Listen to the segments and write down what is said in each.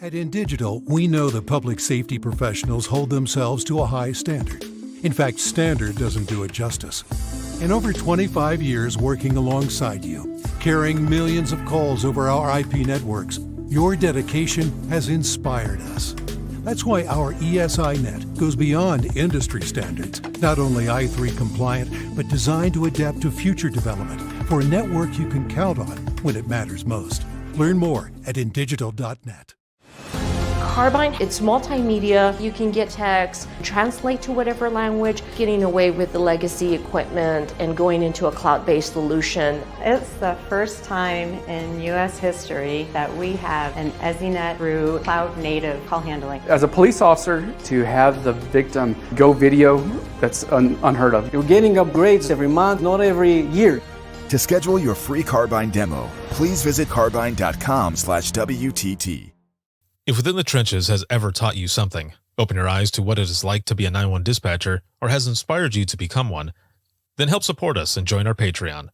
At INdigital, we know the public safety professionals hold themselves to a high standard. In fact, standard doesn't do it justice. In over 25 years working alongside you, carrying millions of calls over our IP networks, your dedication has inspired us. That's why our ESI net goes beyond industry standards, not only I3 compliant, but designed to adapt to future development for a network you can count on when it matters most. Learn more at INdigital.net. Carbyne, it's multimedia. You can get text, translate to whatever language, getting away with the legacy equipment and going into a cloud-based solution. It's the first time in U.S. history that we have an EZNet through cloud-native call handling. As a police officer, to have the victim go video, that's unheard of. You're getting upgrades every month, not every year. To schedule your free Carbyne demo, please visit carbyne.com/WTT. If Within the Trenches has ever taught you something, open your eyes to what it is like to be a 911 dispatcher, or has inspired you to become one, then help support us and join our Patreon.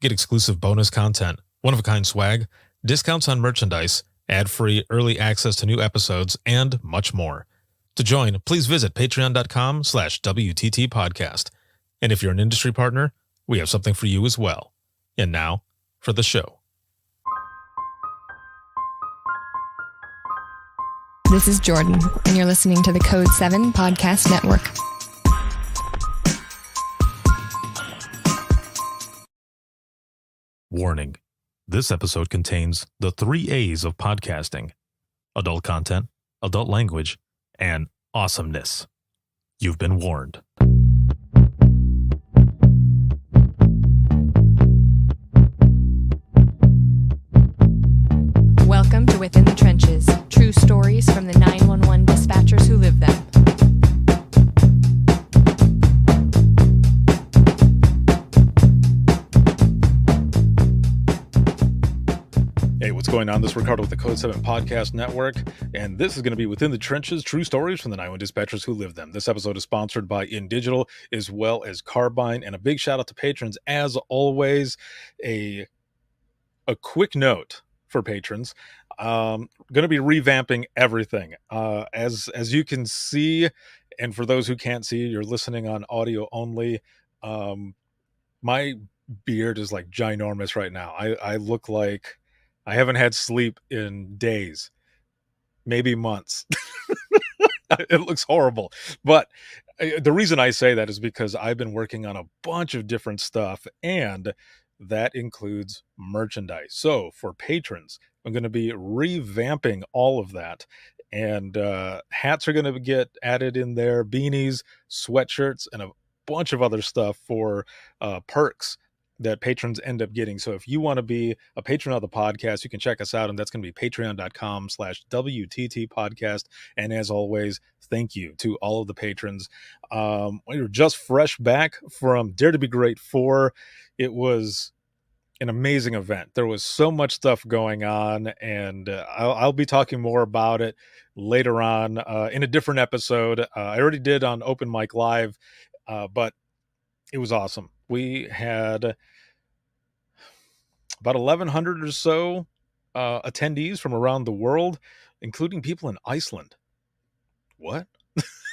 Get exclusive bonus content, one-of-a-kind swag, discounts on merchandise, ad-free early access to new episodes, and much more. To join, please visit patreon.com/WTT podcast. And if you're an industry partner, we have something for you as well. And now, for the show. This is Jordan, and you're listening to the Code 7 Podcast Network. Warning. This episode contains the 3 A's of podcasting: adult content, adult language, and awesomeness. You've been warned. Welcome to Within the Trenches, true stories from the 911 dispatchers who live them. Hey, what's going on? This is Ricardo with the Code 7 Podcast Network, and this is going to be Within the Trenches, true stories from the 911 dispatchers who live them. This episode is sponsored by INdigital as well as Carbyne, and a big shout out to patrons. As always, a quick note for patrons. Going to be revamping everything. As you can see, and for those who can't see, you're listening on audio only. My beard is like ginormous right now. I look like I haven't had sleep in days, maybe months. It looks horrible. But the reason I say that is because I've been working on a bunch of different stuff, and that includes merchandise. So for patrons, I'm going to be revamping all of that. And hats are going to get added in there, beanies, sweatshirts, and a bunch of other stuff for perks that patrons end up getting. So if you want to be a patron of the podcast, you can check us out, and that's going to be patreon.com/WTT podcast. And as always, thank you to all of the patrons. We were just fresh back from Dare to Be Great 4. It was an amazing event. There was so much stuff going on, and I'll be talking more about it later on in a different episode. I already did on Open Mic Live, but it was awesome. We had about 1,100 or so attendees from around the world, including people in Iceland. What?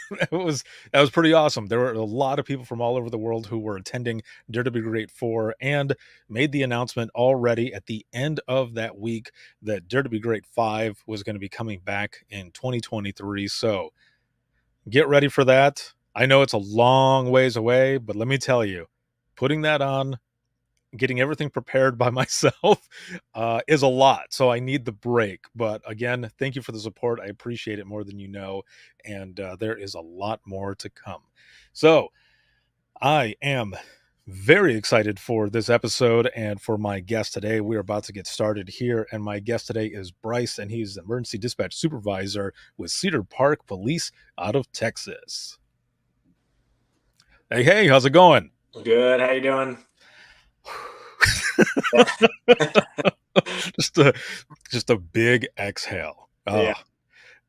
That was pretty awesome. There were a lot of people from all over the world who were attending Dare to Be Great 4 and made the announcement already at the end of that week that Dare to Be Great 5 was going to be coming back in 2023. So get ready for that. I know it's a long ways away, but let me tell you, putting that on, getting everything prepared by myself is a lot. So I need the break. But again, thank you for the support. I appreciate it more than you know. And there is a lot more to come. So I am very excited for this episode and for my guest today. We're about to get started here. And my guest today is Bryce, and he's the Emergency Dispatch Supervisor with Cedar Park Police out of Texas. Hey, how's it going? Good. How you doing? just a big exhale. Yeah.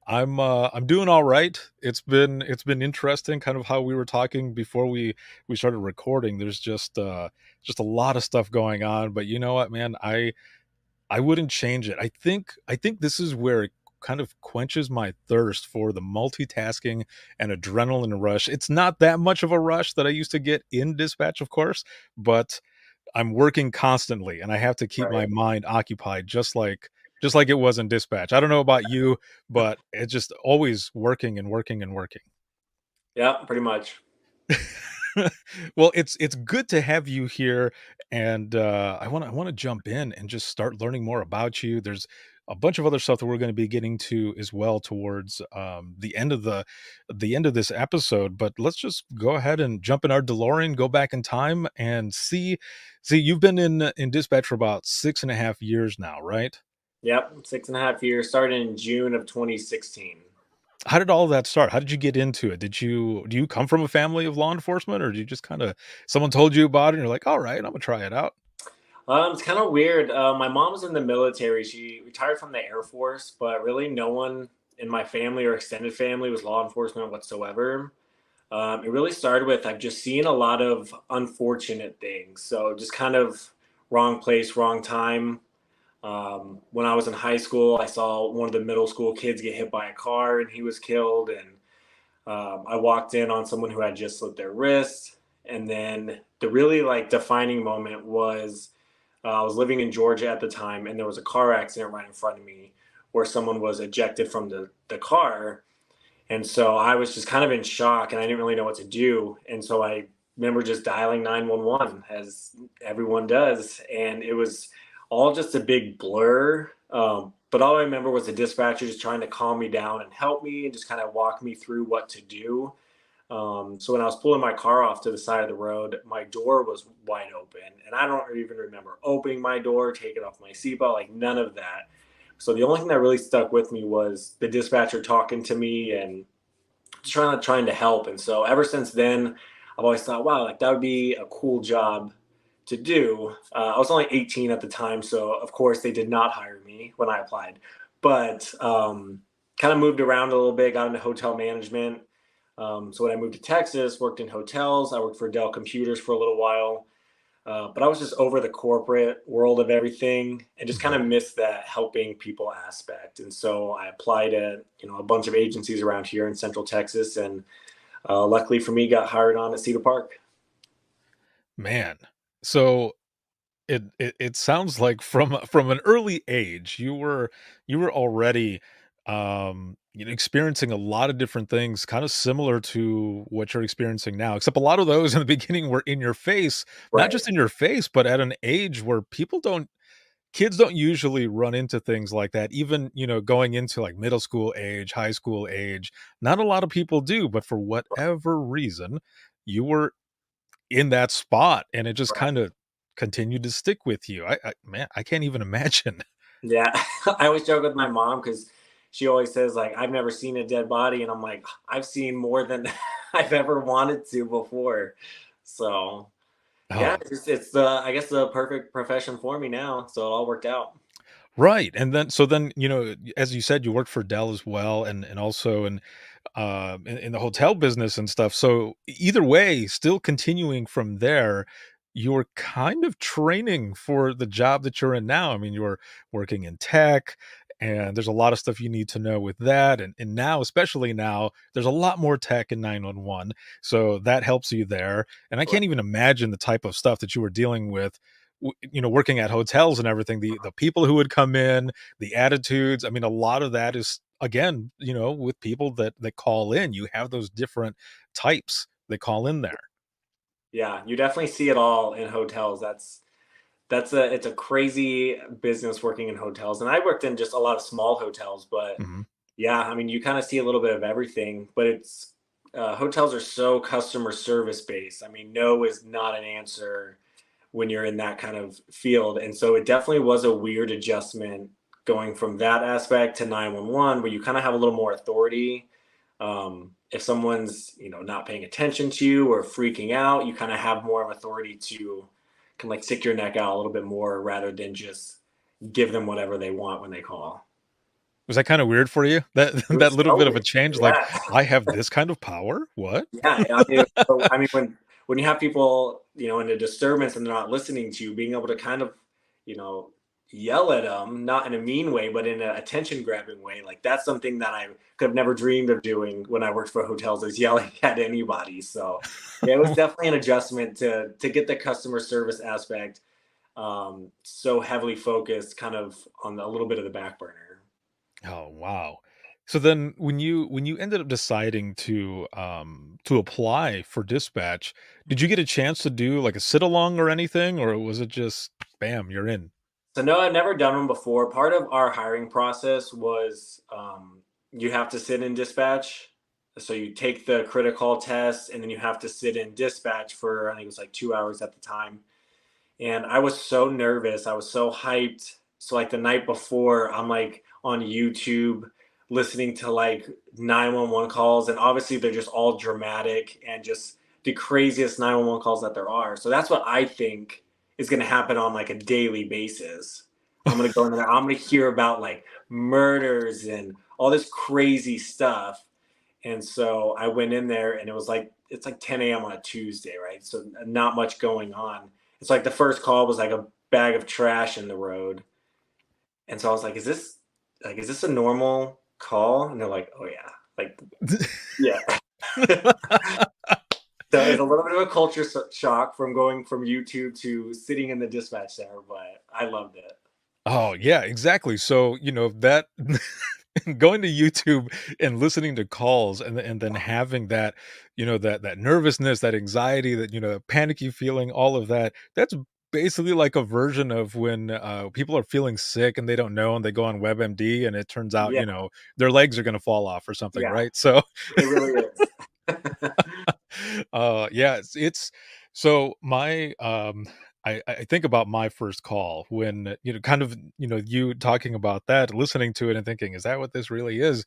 I'm doing all right. It's been interesting, kind of how we were talking before we started recording. There's just a lot of stuff going on, but you know what, man, I wouldn't change it. I think this is where kind of quenches my thirst for the multitasking and adrenaline rush. It's not that much of a rush that I used to get in dispatch, of course, but I'm working constantly and I have to keep my Right. mind occupied just like it was in dispatch. I don't know about you, but it's just always working and working and working. Yeah, pretty much. Well, it's good to have you here, and I want to jump in and just start learning more about you. There's a bunch of other stuff that we're going to be getting to as well towards the end of this episode. But let's just go ahead and jump in our DeLorean, go back in time, and see. You've been in dispatch for about 6.5 years now, right? Yep, 6.5 years. Started in June of 2016. How did all of that start? How did you get into it? Do you come from a family of law enforcement, or do you just kind of someone told you about it and you're like, all right, I'm gonna try it out? It's kind of weird. My mom's in the military. She retired from the Air Force, but really no one in my family or extended family was law enforcement whatsoever. It really started with I've just seen a lot of unfortunate things. So just kind of wrong place, wrong time. When I was in high school, I saw one of the middle school kids get hit by a car and he was killed. And I walked in on someone who had just slit their wrist. And then the really like defining moment was I was living in Georgia at the time, and there was a car accident right in front of me where someone was ejected from the car. And so I was just kind of in shock and I didn't really know what to do. And so I remember just dialing 911 as everyone does. And it was all just a big blur. But all I remember was the dispatcher just trying to calm me down and help me and just kind of walk me through what to do. So when I was pulling my car off to the side of the road, my door was wide open. And I don't even remember opening my door, taking off my seatbelt, like none of that. So the only thing that really stuck with me was the dispatcher talking to me and just trying to help. And so ever since then, I've always thought, wow, like that would be a cool job to do. I was only 18 at the time, so of course they did not hire me when I applied. But kind of moved around a little bit, got into hotel management. So when I moved to Texas, worked in hotels. I worked for Dell Computers for a little while. But I was just over the corporate world of everything and just kind of missed that helping people aspect. And so I applied at, a bunch of agencies around here in Central Texas, and luckily for me, got hired on at Cedar Park. Man, so it sounds like from an early age you were already experiencing a lot of different things kind of similar to what you're experiencing now, except a lot of those in the beginning were in your face, not Right. just in your face, but at an age where kids don't usually run into things like that. Even, going into like middle school age, high school age, not a lot of people do, but for whatever reason, you were in that spot and it just Right. kind of continued to stick with you. Man, I can't even imagine. Yeah. I always joke with my mom because she always says, like, I've never seen a dead body. And I'm like, I've seen more than I've ever wanted to before. So, yeah, Oh, it's I guess the perfect profession for me now. So it all worked out. right. And then, so then, as you said, you worked for Dell as well, and also in the hotel business and stuff. So either way, still continuing from there, you were kind of training for the job that you're in now. I mean, you were working in tech, and there's a lot of stuff you need to know with that. And now, especially now, there's a lot more tech in 911. So that helps you there. And I Right. can't even imagine the type of stuff that you were dealing with. Working at hotels and everything, the people who would come in, the attitudes. I mean, a lot of that is again, with people that call in, you have those different types that call in there. Yeah, you definitely see it all in hotels. It's a crazy business working in hotels. And I worked in just a lot of small hotels, but Mhm. yeah, I mean, you kind of see a little bit of everything, but it's hotels are so customer service based. I mean, no is not an answer when you're in that kind of field. And so it definitely was a weird adjustment going from that aspect to 911, where you kind of have a little more authority. If someone's, not paying attention to you or freaking out, you kind of have more of authority to can like stick your neck out a little bit more rather than just give them whatever they want when they call. Was that kind of weird for you? That It that was little so bit of a weird. change, like, Yeah. I have this kind of power? What? Yeah, I mean, when you have people, in a disturbance and they're not listening to you, being able to kind of, you know, yell at them, not in a mean way, but in an attention grabbing way. Like that's something that I could have never dreamed of doing when I worked for hotels, is yelling at anybody. So yeah, it was definitely an adjustment to get the customer service aspect so heavily focused kind of on a little bit of the back burner. Oh, wow. So then when you ended up deciding to apply for dispatch, did you get a chance to do like a sit along or anything, or was it just bam, you're in? So no, I've never done them before. Part of our hiring process was you have to sit in dispatch. So you take the critical test and then you have to sit in dispatch for, I think it was like 2 hours at the time. And I was so nervous. I was so hyped. So like the night before, I'm like on YouTube listening to like 911 calls, and obviously they're just all dramatic and just the craziest 911 calls that there are. So that's what I think is going to happen on like a daily basis. I'm going to go in there. I'm going to hear about like murders and all this crazy stuff. And so I went in there and it was like, it's like 10 a.m. on a Tuesday, right? So not much going on. It's like the first call was like a bag of trash in the road. And so I was like, is this a normal call? And they're like, oh yeah. Like, yeah. So it's a little bit of a culture shock from going from YouTube to sitting in the dispatch center, but I loved it. Oh, yeah, exactly. So, that going to YouTube and listening to calls and then having that, that nervousness, that anxiety, that, panicky feeling, all of that, that's basically like a version of when people are feeling sick and they don't know and they go on WebMD and it turns out, Yeah, their legs are going to fall off or something, yeah, right? So it really is. yeah, it's so my I think about my first call when kind of you talking about that, listening to it and thinking, is that what this really is?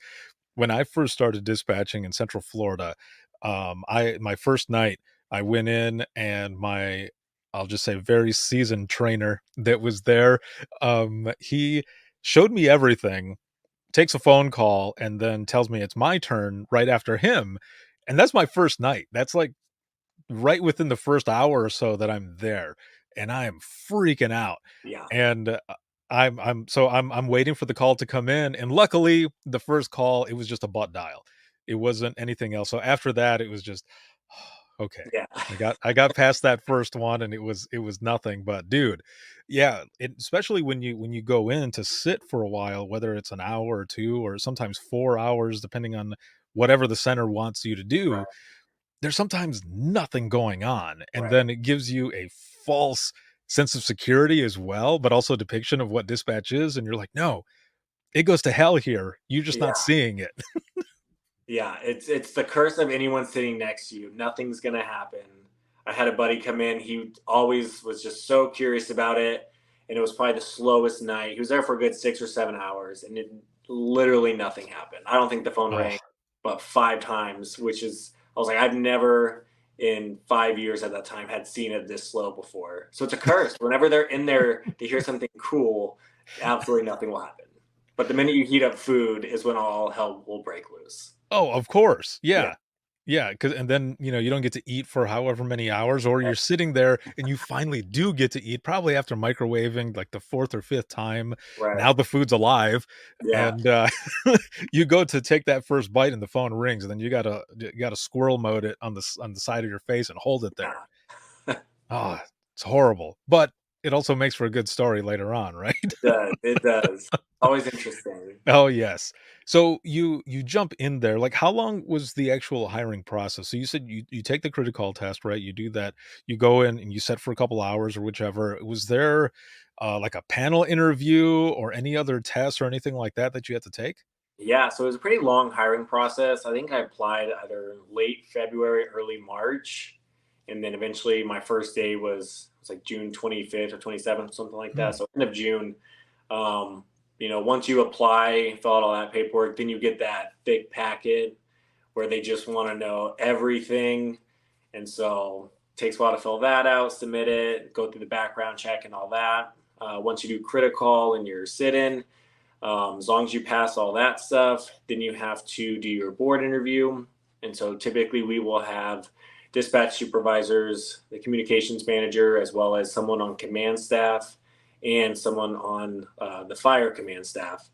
When I first started dispatching in Central Florida, I my first night I went in and my, I'll just say, very seasoned trainer that was there, he showed me everything, takes a phone call, and then tells me it's my turn right after him. And that's my first night. That's like right within the first hour or so that I'm there, and I am freaking out. Yeah, And I'm waiting for the call to come in, and luckily the first call, it was just a butt dial. It wasn't anything else. So after that, it was just okay. yeah, I got past that first one, and it was nothing. But dude, yeah, especially when you go in to sit for a while, whether it's an hour or two or sometimes 4 hours, depending on whatever the center wants you to do, right, there's sometimes nothing going on, and right. then it gives you a false sense of security as well, but also a depiction of what dispatch is, and you're like, no, it goes to hell here, you're just not Yeah, seeing it. yeah. It's the curse of anyone sitting next to you. Nothing's gonna happen. I had a buddy come in. He always was just so curious about it, and it was probably the slowest night. He was there for a good 6 or 7 hours, and it literally nothing happened. I don't think the phone Oh, rang, but 5 times, which is, I was like, I've never in 5 years at that time had seen it this slow before. So it's a curse. Whenever they're in there to hear something cool, absolutely nothing will happen. But the minute you heat up food is when all hell will break loose. oh, of course, Yeah. yeah. Yeah, 'cause and then, you don't get to eat for however many hours, or you're sitting there and you finally do get to eat probably after microwaving like the 4th or 5th time. Right. Now the food's alive, Yeah. and, you go to take that first bite and the phone rings, and then you gotta squirrel mode it on the side of your face and hold it there. Yeah. Oh, it's horrible, but it also makes for a good story later on, right? It does. It does. Always interesting. Oh, yes. So you jump in there. Like, how long was the actual hiring process? So you said you take the critical test, right? You do that. You go in and you sit for a couple hours or whichever. Was there like a panel interview or any other tests or anything like that you had to take? Yeah, so it was a pretty long hiring process. I think I applied either late February, early March, and then eventually my first day was like June 25th or 27th, something like Hmm. that. So end of June. Um, once you apply, fill out all that paperwork, then you get that thick packet where they just want to know everything. And so it takes a while to fill that out, submit it, go through the background check and all that. Once you do critical and your sit-in, as long as you pass all that stuff, then you have to do your board interview. And so typically we will have dispatch supervisors, the communications manager, as well as someone on command staff. and someone on the fire command staff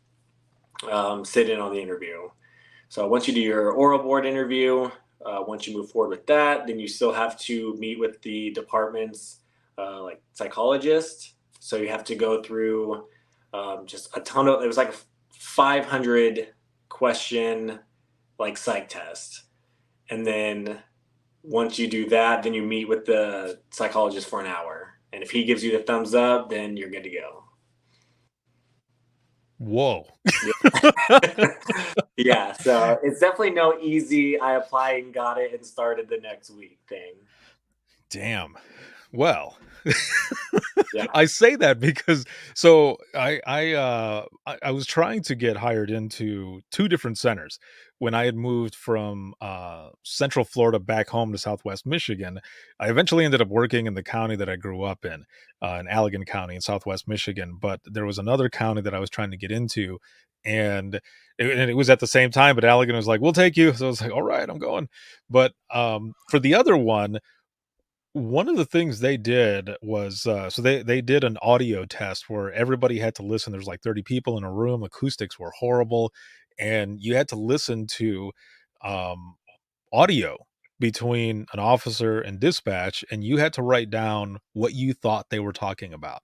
sit in on the interview. So once you do your oral board interview, once you move forward with that, then you still have to meet with the department's like psychologist. So you have to go through just a ton of, it was like a 500 question like psych test. And then once you do that, then you meet with the psychologist for an hour. And if he gives you the thumbs up, then you're good to go. Whoa. Yeah, so it's definitely no easy, I applied and got it and started the next week thing. Damn. Well, Yeah. I say that because so I was trying to get hired into two different centers when I had moved from Central Florida back home to Southwest Michigan. I eventually ended up working in the county that I grew up in Allegan County in Southwest Michigan. But there was another county that I was trying to get into, and it was at the same time. But Allegan was like, "We'll take you," so I was like, "All right, I'm going." But for the other one of the things they did was so they did an audio test where everybody had to listen. There's like 30 people in a room, acoustics were horrible, and you had to listen to audio between an officer and dispatch, and you had to write down what you thought they were talking about.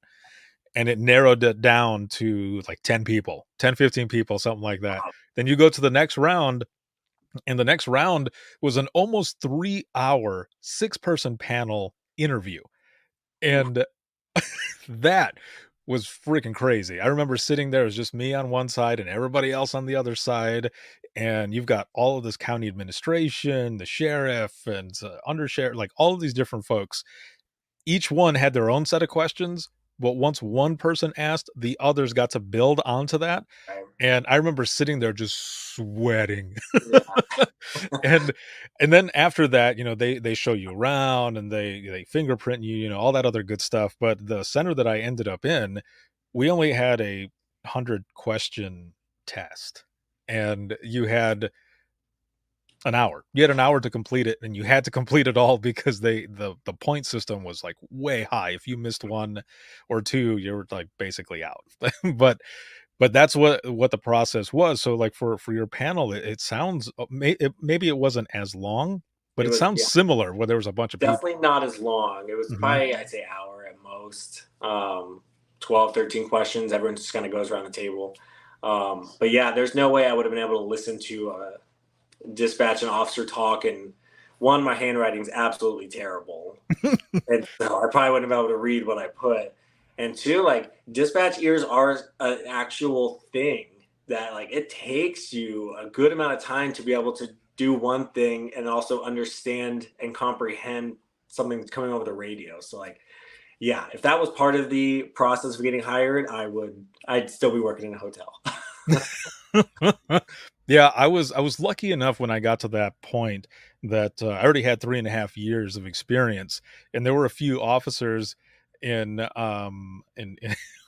And it narrowed it down to like 10 people, 10, 15 people, something like that. Then you go to the next round, and the next round was an almost 3-hour, 6-person panel interview. And that was freaking crazy. I remember sitting there, it was just me on one side and everybody else on the other side. And you've got all of this county administration, the sheriff and undersheriff, like all of these different folks. Each one had their own set of questions, but once one person asked, the others got to build onto that. And I remember sitting there just sweating. Yeah. and then after that, they show you around and they fingerprint you, all that other good stuff. But the center that I ended up in, we only had a 100-question test, and you had an hour. You had an hour to complete it, and you had to complete it all because the point system was like way high. If you missed one or two, you were like basically out. But that's what the process was. So like for your panel, it sounds maybe it wasn't as long, but it sounds similar where there was a bunch of people. Definitely not as long. It was probably, I'd say, hour at most. 12, 13 questions. Everyone just kind of goes around the table. But yeah, there's no way I would have been able to listen to dispatch and officer talk. And one, my handwriting's absolutely terrible. And so I probably wouldn't have been able to read what I put. And two, like dispatch ears are an actual thing that like it takes you a good amount of time to be able to do one thing and also understand and comprehend something that's coming over the radio. So like, yeah, if that was part of the process of getting hired, I'd still be working in a hotel. Yeah, I was lucky enough when I got to that point that I already had 3.5 years of experience, and there were a few officers in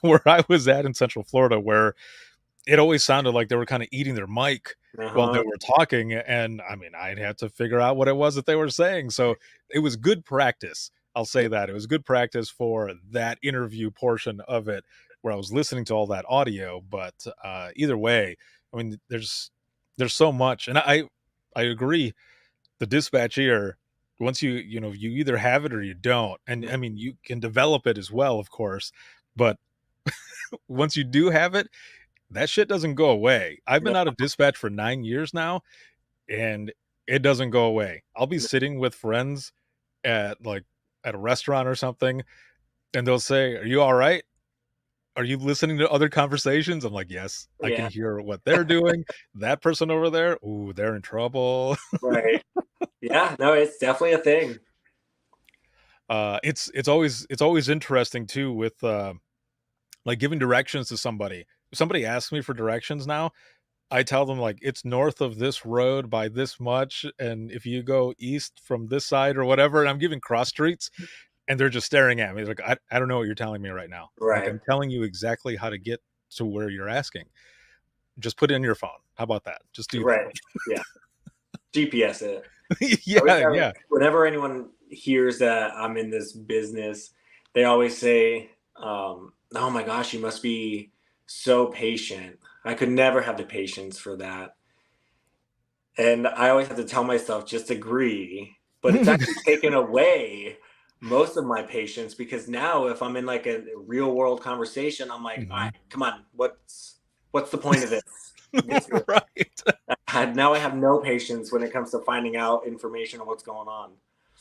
where I was at in Central Florida where it always sounded like they were kind of eating their mic while they were talking, and I mean, I'd have to figure out what it was that they were saying. So it was good practice. I'll say that it was good practice for that interview portion of it where I was listening to all that audio. But either way, I mean, there's so much, and I agree. The dispatch ear, once you either have it or you don't, and I mean, you can develop it as well, of course, but once you do have it, that shit doesn't go away. I've been out of dispatch for 9 years now, and it doesn't go away. I'll be sitting with friends at a restaurant or something, and they'll say, "Are you all right? Are you listening to other conversations?" I'm like, "Yes, I can hear what they're doing." That person over there, ooh, they're in trouble. Right. Yeah, no, it's definitely a thing. It's always interesting too with like giving directions to somebody. If somebody asks me for directions now, I tell them like it's north of this road by this much, and if you go east from this side or whatever, and I'm giving cross streets, and they're just staring at me like, I don't know what you're telling me right now. Right. Like, I'm telling you exactly how to get to where you're asking. Just put it in your phone. How about that? Just do that. Yeah. GPS it. Yeah. Whenever anyone hears that I'm in this business, they always say, oh my gosh, you must be so patient. I could never have the patience for that. And I always have to tell myself, just agree. But it's actually taken away most of my patience because now if I'm in like a real world conversation, I'm like, all Mhm. right, come on, what's the point of this? Get to it. Right. Now I have no patience when it comes to finding out information on what's going on.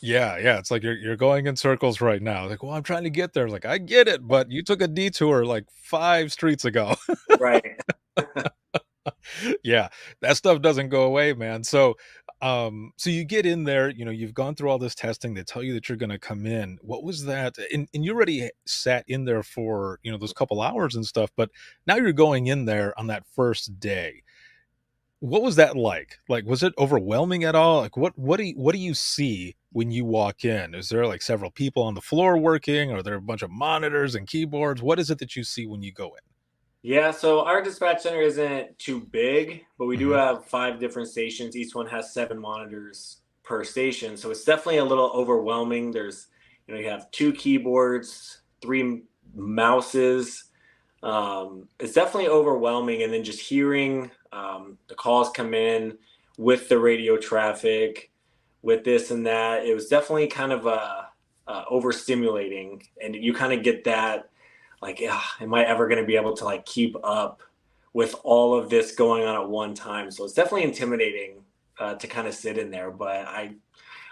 Yeah, yeah, it's like you're going in circles right now. Like, "Well, I'm trying to get there." Like, "I get it, but you took a detour like 5 streets ago." Right. Yeah, that stuff doesn't go away, man. So you get in there, you've gone through all this testing. They tell you that you're gonna come in. What was that? And you already sat in there for, those couple hours and stuff, but now you're going in there on that first day. What was that like? Like, was it overwhelming at all? Like, what do you see when you walk in? Is there like several people on the floor working? Are there a bunch of monitors and keyboards? What is it that you see when you go Yeah, so our dispatch center isn't too big, but we do in? have 5 different stations. Each one has 7 monitors per station. So it's definitely a little overwhelming. You have 2 keyboards, 3 mouses. It's definitely overwhelming. And then just hearing the calls come in with the radio traffic, with this and that, it was definitely kind of overstimulating. And you kind of get that like, yeah, am I ever going to be able to like keep up with all of this going on at one time? So it's definitely intimidating to kind of sit in there, but I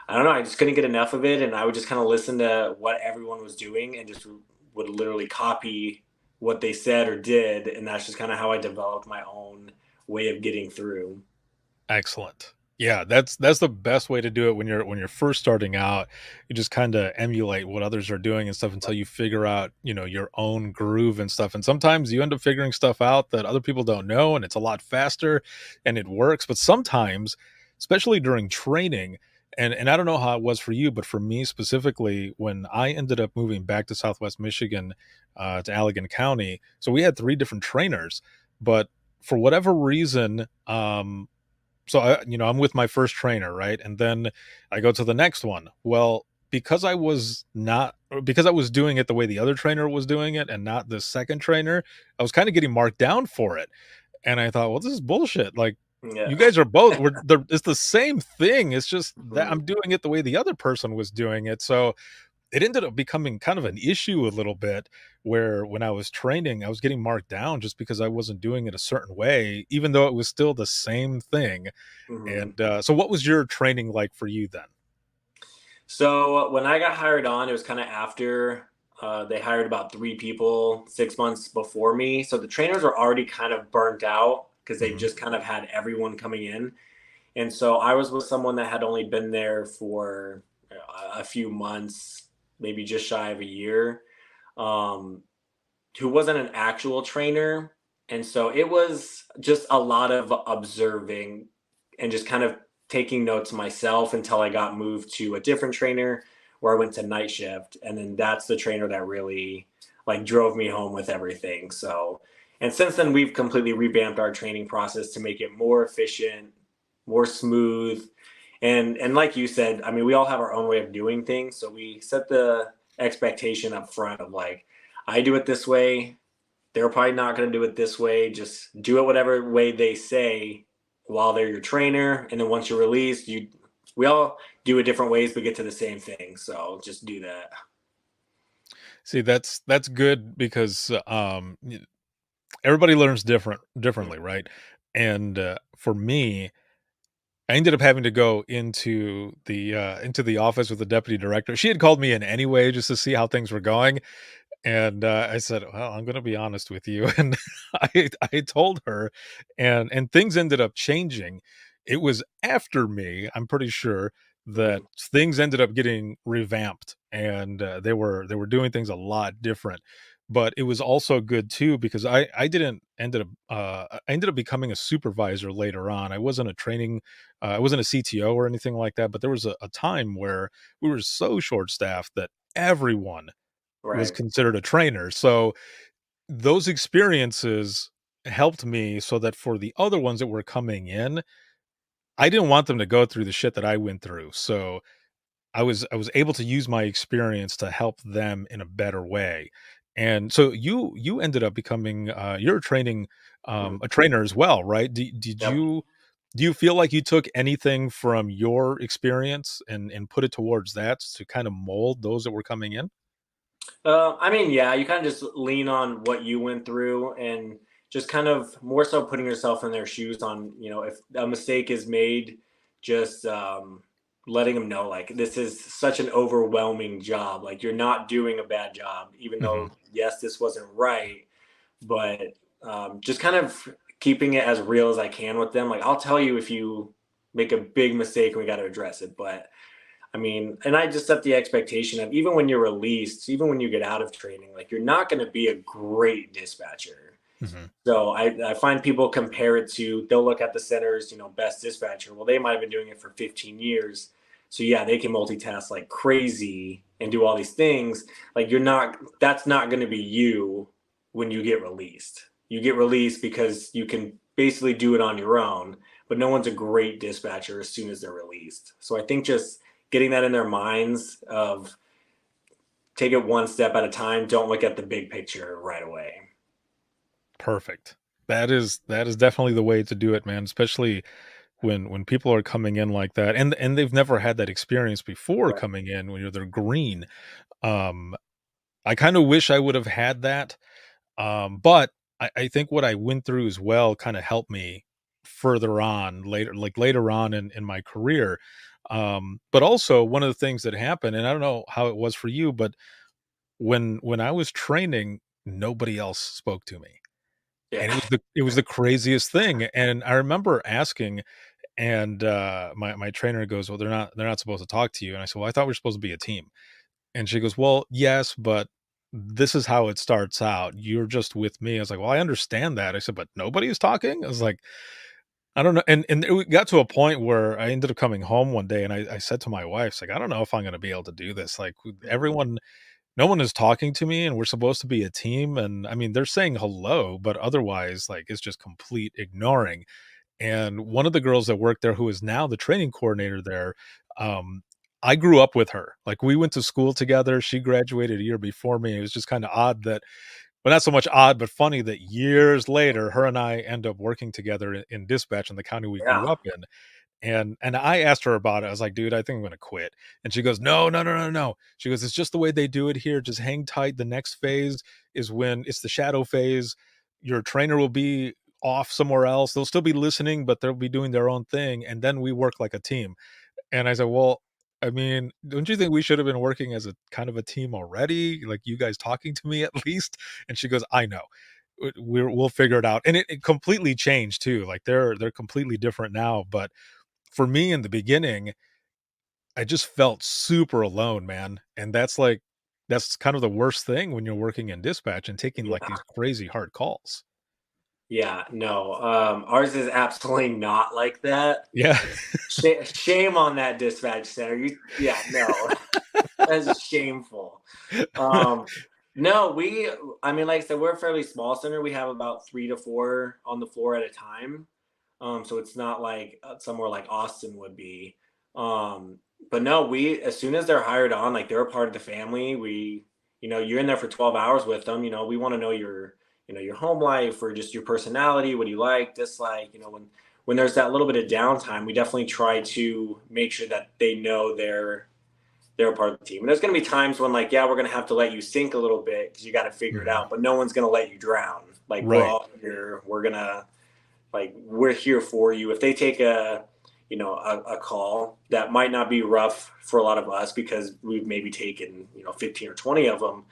don't know. I just couldn't get enough of it, and I would just kind of listen to what everyone was doing and just would literally copy what they said or did, and that's just kind of how I developed my own way of getting through. Excellent. Yeah, that's the best way to do it when you're first starting out. You just kinda emulate what others are doing and stuff until you figure out, your own groove and stuff. And sometimes you end up figuring stuff out that other people don't know, and it's a lot faster and it works. But sometimes, especially during training, and I don't know how it was for you, but for me specifically, when I ended up moving back to Southwest Michigan, to Allegan County, so we had 3 different trainers, but for whatever reason, I'm with my first trainer, right? And then I go to the next one. Well, because I was doing it the way the other trainer was doing it and not the second trainer, I was kind of getting marked down for it. And I thought, well, this is bullshit. Like, Yeah. you guys are both it's the same thing. It's just that Mhm. I'm doing it the way the other person was doing it. So it ended up becoming kind of an issue a little bit where when I was training, I was getting marked down just because I wasn't doing it a certain way, even though it was still the same thing. Mhm. And so what was your training like for you then? So when I got hired on, it was kind of after they hired about 3 people 6 months before me. So the trainers were already kind of burnt out because they Mhm. just kind of had everyone coming in. And so I was with someone that had only been there for a few months, maybe just shy of a year, um, who wasn't an actual trainer. And so it was just a lot of observing and just kind of taking notes myself until I got moved to a different trainer where I went to night shift. And then that's the trainer that really like drove me home with everything. So, and since then we've completely revamped our training process to make it more efficient, more smooth. And like you said, I mean, we all have our own way of doing things. So we set the expectation up front of like, I do it this way. They're probably not going to do it this way. Just do it whatever way they say while they're your trainer. And then once you're released, we all do it different ways, but get to the same thing. So just do that. See, that's good because everybody learns differently, right? And for me, I ended up having to go into the office with the deputy director. She had called me in anyway just to see how things were going. And I said, "Well, I'm gonna be honest with you." And I told her, and things ended up changing. It was after me, I'm pretty sure, that Mhm. things ended up getting revamped, and they were doing things a lot different. But it was also good too because I ended up becoming a supervisor later on. I wasn't a CTO or anything like that, but there was a time where we were so short staffed that everyone was Right. considered a trainer. So those experiences helped me so that for the other ones that were coming in, I didn't want them to go through the shit that I went through. So I was able to use my experience to help them in a better way. And so you ended up becoming you're training Mhm. a trainer as well, right? Yep. Do you feel like you took anything from your experience and put it towards that to kind of mold those that were coming in? I mean, yeah, you kind of just lean on what you went through and just kind of more so putting yourself in their shoes on, if a mistake is made, just letting them know, like, this is such an overwhelming job. Like, you're not doing a bad job, even Hmm. though, yes, this wasn't right, but just kind of keeping it as real as I can with them. Like, I'll tell you if you make a big mistake and we got to address it. But I mean, and I just set the expectation of even when you're released, even when you get out of training, like you're not going to be a great dispatcher. Hmm. So I find people compare it to, they'll look at the center's, best dispatcher. Well, they might have been doing it for 15 years. So yeah, they can multitask like crazy and do all these things. Like that's not going to be you when you get released. You get released because you can basically do it on your own, but no one's a great dispatcher as soon as they're released. So I think just getting that in their minds of take it one step at a time, don't look at the big picture right away. Perfect. That is definitely the way to do it, man, especially when people are coming in like that and they've never had that experience before Right. coming in when they're green. Um I kind of wish I would have had that. But I think what I went through as well kind of helped me further on later, like later on in my career. But also one of the things that happened, and I don't know how it was for you, but when I was training, nobody else spoke to me. Yeah. And it was the craziest thing. And I remember asking, and my trainer goes, "Well, they're not supposed to talk to you." And I said, "Well, I thought we were supposed to be a team." And she goes, "Well, yes, but this is how it starts out. You're just with me." I was like, "Well, I understand that." I said, "But nobody is talking?" I was like, "I don't know." And it got to a point where I ended up coming home one day and I said to my wife, it's like, "I don't know if I'm gonna be able to do this. Like Mhm. everyone no one is talking to me and we're supposed to be a team. And I mean, they're saying hello, but otherwise, like it's just complete ignoring." And one of the girls that worked there who is now the training coordinator there, um, I grew up with her. Like, we went to school together, she graduated a year before me. It was just kinda odd that, well, not so much odd, but funny that years later, her and I end up working together in dispatch in the county we grew Yeah. up in. And I asked her about it. I was like, "Dude, I think I'm gonna quit." And she goes, "No, no, no, no, no." She goes, "It's just the way they do it here. Just hang tight. The next phase is when it's the shadow phase. Your trainer will be off somewhere else. They'll still be listening, but they'll be doing their own thing, and then we work like a team." And I said, "Well, I mean, don't you think we should have been working as a kind of a team already? Like you guys talking to me at least?" And she goes, "I know. We'll figure it out." And it completely changed too. Like they're completely different now, but for me in the beginning, I just felt super alone, man. And that's kind of the worst thing when you're working in dispatch and taking like Yeah. these crazy hard calls. Yeah. No. Ours is absolutely not like that. Yeah. Shame on that dispatch center. Yeah, no, that's shameful. Um, no, I mean, like I said, we're a fairly small center. We have about 3 to 4 on the floor at a time. So it's not like somewhere like Austin would be. Um, but no, as soon as they're hired on, like they're a part of the family. You're in there for 12 hours with them. We want to know your home life or just your personality. What do you like, dislike? When there's that little bit of downtime, we definitely try to make sure that they know they're a part of the team. And there's going to be times when, like, yeah, we're going to have to let you sink a little bit because you got to figure it Mhm. out, but no one's going to let you drown. Like, we're Right. all here. We're here for you. If they take a call that might not be rough for a lot of us because we've maybe taken 15 or 20 of them,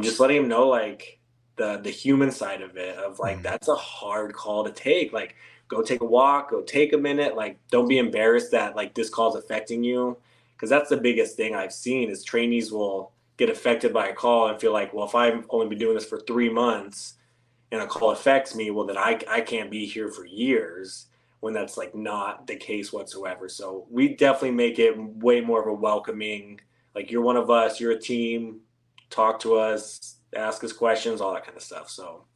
just letting them know, like, the human side of it, of like, Mhm. that's a hard call to take. Like, go take a walk, go take a minute. Like, don't be embarrassed that like this call's affecting you, because that's the biggest thing I've seen is trainees will get affected by a call and feel like, well, if I've only been doing this for 3 months and a call affects me, well, then I can't be here for years, when that's like not the case whatsoever. So we definitely make it way more of a welcoming, like, you're one of us, you're a team, talk to us, ask us questions, all that kind of stuff. So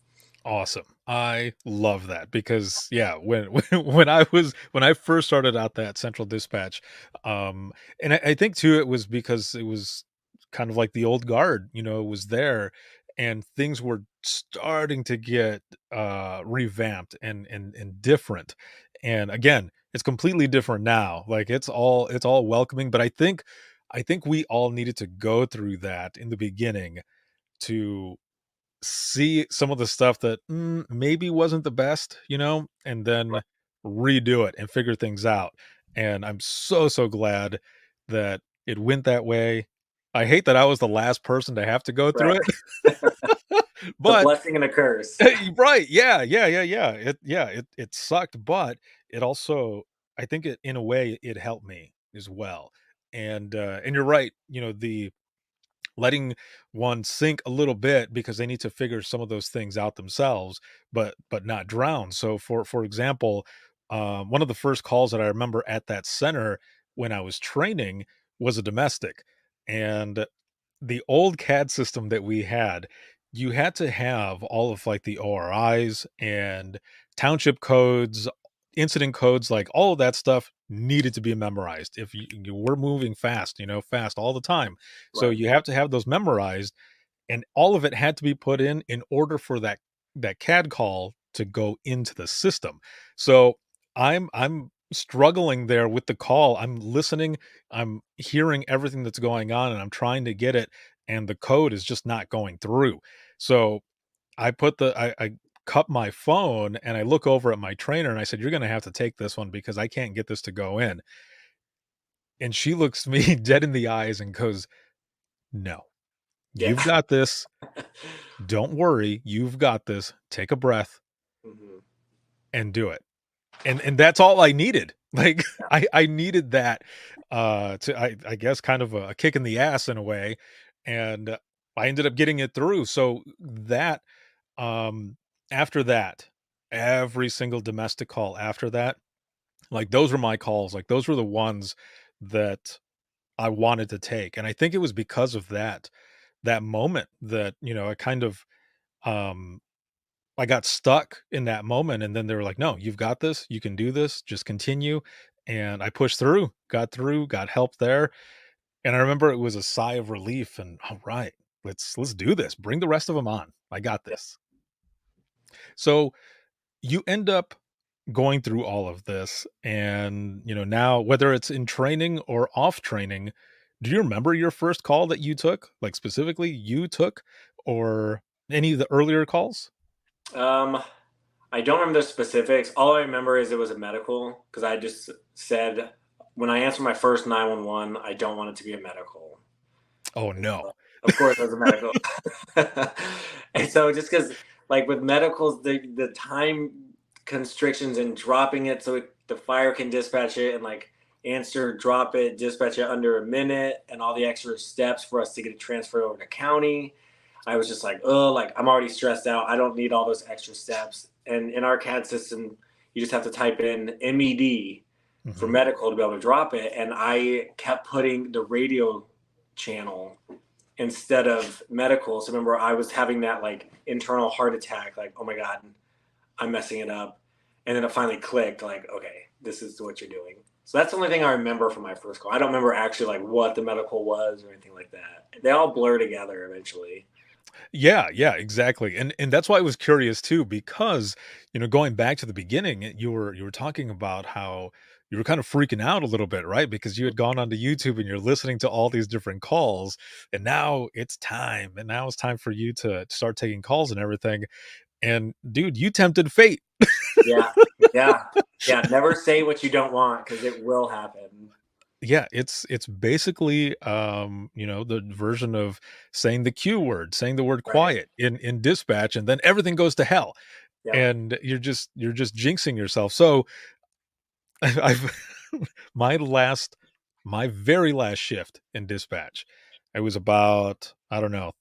Awesome. I love that because yeah, when I first started out that central dispatch, and I think too it was because it was kind of like the old guard, was there. and things were starting to get revamped and different. And again, it's completely different now. Like it's all welcoming, but I think we all needed to go through that in the beginning to see some of the stuff that maybe wasn't the best, and then redo it and figure things out. And I'm so glad that it went that way. I hate that I was the last person to have to go through Right. it. The But blessing and a curse. right, yeah. It sucked, but it also, I think it in a way it helped me as well. And you're right, the letting one sink a little bit because they need to figure some of those things out themselves, but not drown. So for example, one of the first calls that I remember at that center when I was training was a domestic, and the old CAD system that we had, you had to have all of like the ORIs and township codes, incident codes, like all of that stuff needed to be memorized. If you were moving fast, fast all the time. So Right. you have to have those memorized, and all of it had to be put in order for that CAD call to go into the system. So I'm struggling there with the call. I'm listening, I'm hearing everything that's going on, and I'm trying to get it, and the code is just not going through. So I cut my phone and I look over at my trainer and I said, "You're gonna have to take this one because I can't get this to go in." And she looks me dead in the eyes and goes, "No, Yeah. you've got this. Don't worry, you've got this. Take a breath Mhm. and do it." And that's all I needed. Like Yeah. I needed that to I guess kind of a kick in the ass in a way. And I ended up getting it through. So that um after that, every single domestic call after that, like those were my calls. Like those were the ones that I wanted to take. And I think it was because of that moment that, I kind of um I got stuck in that moment, and then they were like, "No, you've got this. You can do this. Just continue." And I pushed through, got help there. And I remember it was a sigh of relief and, "All right, let's do this. Bring the rest of them on. I got Yeah. this." So you end up going through all of this, and now whether it's in training or off training, do you remember your first call that you took, like specifically you took, or any of the earlier calls? Um, I don't remember the specifics. All I remember is it was a medical because I just said when I answered my first 911, I don't want it to be a medical. Oh And no. so, of course, it was a medical. And so just because, like with medicals, the time constrictions and dropping it so the fire can dispatch it and like answer, drop it, dispatch it under a minute, and all the extra steps for us to get it transferred over to county. I was just like, oh, like I'm already stressed out. I don't need all those extra steps. And in our CAD system, you just have to type in MED for Mhm. medical to be able to drop it. And I kept putting the radio channel instead of medical. So remember, I was having that like internal heart attack, like, oh my God, I'm messing it up. And then it finally clicked, like, okay, this is what you're doing. So that's the only thing I remember from my first call. I don't remember actually like what the medical was or anything like that. They all blur together eventually. Yeah, exactly. And that's why I was curious too, because, going back to the beginning, you were talking about how you were kind of freaking out a little bit, right? Because you had gone onto YouTube and you're listening to all these different calls, and now it's time. And now it's time for you to start taking calls and everything. And dude, you tempted fate. Yeah, yeah, yeah. Never say what you don't want because it will happen. Yeah, it's basically the version of saying the Q word, saying the word Right. quiet in dispatch, and then everything goes to hell. Yep. And you're just jinxing yourself. So I've my very last shift in dispatch, I was about, I don't know,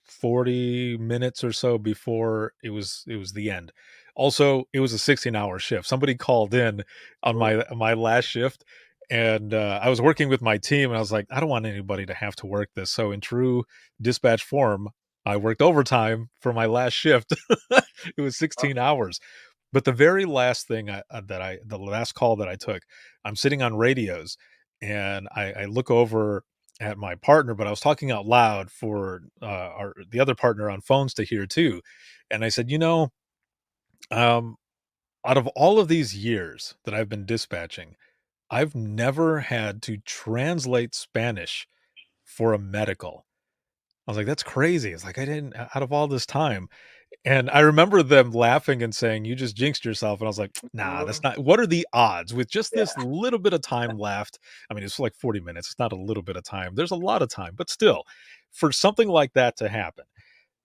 40 minutes or so before it was the end. Also, it was a 16-hour shift. Somebody called in on Ooh, my last shift, and I was working with my team, and I was like, I don't want anybody to have to work this. So in true dispatch form, I worked overtime for my last shift. It was oh, 16 hours. But the very last thing the last call that I took, I'm sitting on radios, and I look over at my partner, but I was talking out loud for the other partner on phones to hear too. And I said, um, out of all of these years that I've been dispatching, I've never had to translate Spanish for a medical. I was like, that's crazy. It's like I didn't out of all this time. And I remember them laughing and saying, "You just jinxed yourself." And I was like, "Nah, that's not what are the odds with just Yeah. this little bit of time left?" I mean, it's like 40 minutes. It's not a little bit of time. There's a lot of time, but still, for something like that to happen.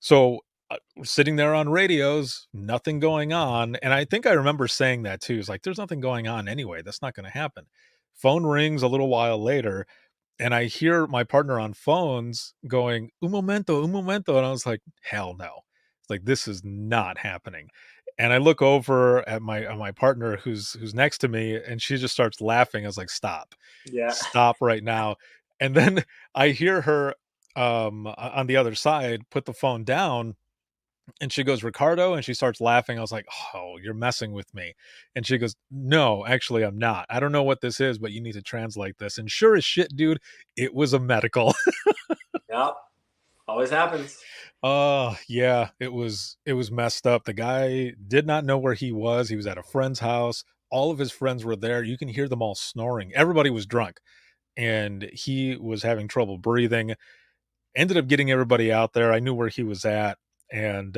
So, we're sitting there on radios, nothing going on, and I think I remember saying that too. It's like, "There's nothing going on anyway. That's not gonna happen." Phone rings a little while later, and I hear my partner on phones going, un momento," and I was like, "Hell no." It's like, "This is not happening." And I look over at my partner who's next to me, and she just starts laughing. I was like, "Stop. Yeah. Stop right now." And then I hear her, on the other side put the phone down, and she goes, "Ricardo," and she starts laughing. I was like, "Oh, you're messing with me." And she goes, "No, actually, I'm not. I don't know what this is, but you need to translate this." And sure as shit, dude, it was a medical. Yep. Always happens. Oh, yeah, it was messed up. The guy did not know where he was. He was at a friend's house. All of his friends were there. You can hear them all snoring. Everybody was drunk, and he was having trouble breathing. Ended up getting everybody out there. I knew where he was at, and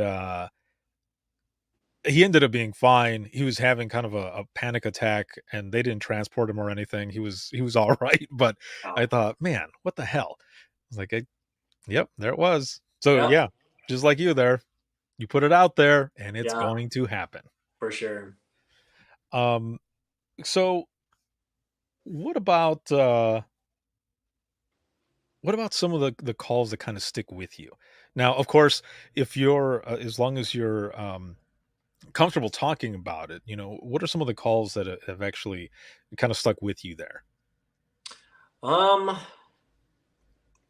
he ended up being fine. He was having kind of a panic attack, and they didn't transport him or anything. He was all right, but I Oh, thought, "Man, what the hell?" I was like, "Yep, there it was." So, yep. yeah, just like you there, you put it out there, and it's Yeah, going to happen. for sure. Um, so what about, what about some of the calls that kinda stick with you? Now, of course, if you're, as long as you're, comfortable talking about it, what are some of the calls that have actually kind of stuck with you there? Um,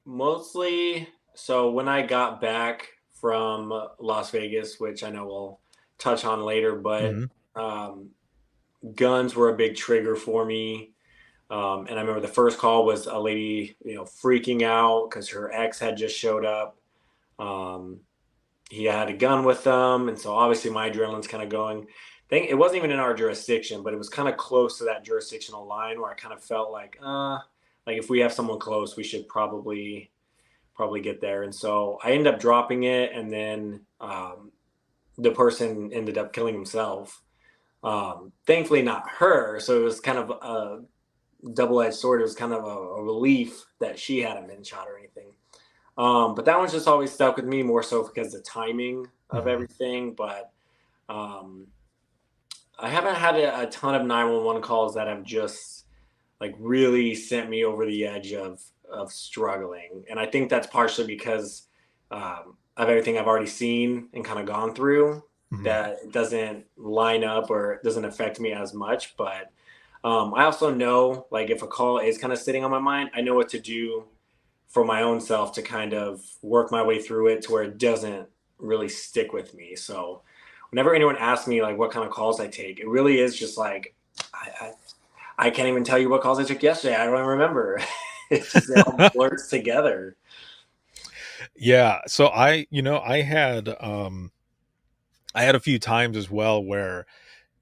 Mostly, so when I got back from Las Vegas, which I know we'll touch on later, but Mhm. um, guns were a big trigger for me. And I remember the first call was a lady, freaking out because her ex had just showed up. Um, he had a gun with them, and so obviously my adrenaline's kind of going. It wasn't even in our jurisdiction, but it was kind of close to that jurisdictional line where I kind of felt like if we have someone close, we should probably get there. And so I ended up dropping it, and then the person ended up killing himself. Thankfully, not her. So it was kind of a double-edged sword. It was kind of a relief that she hadn't been shot or anything. But that one's just always stuck with me more so because the timing of Mhm. everything. But um, I haven't had a ton of 911 calls that have just like really sent me over the edge of struggling. And I think that's partially because of everything I've already seen and kind of gone through, Mhm. that it doesn't line up or it doesn't affect me as much. But I also know, like, if a call is kind of sitting on my mind, I know what to do for my own self to kind of work my way through it to where it doesn't really stick with me. So whenever anyone asks me like what kind of calls I take, it really is just like I can't even tell you what calls I took yesterday. I don't even remember. It all blurs together. Yeah, so I had a few times as well where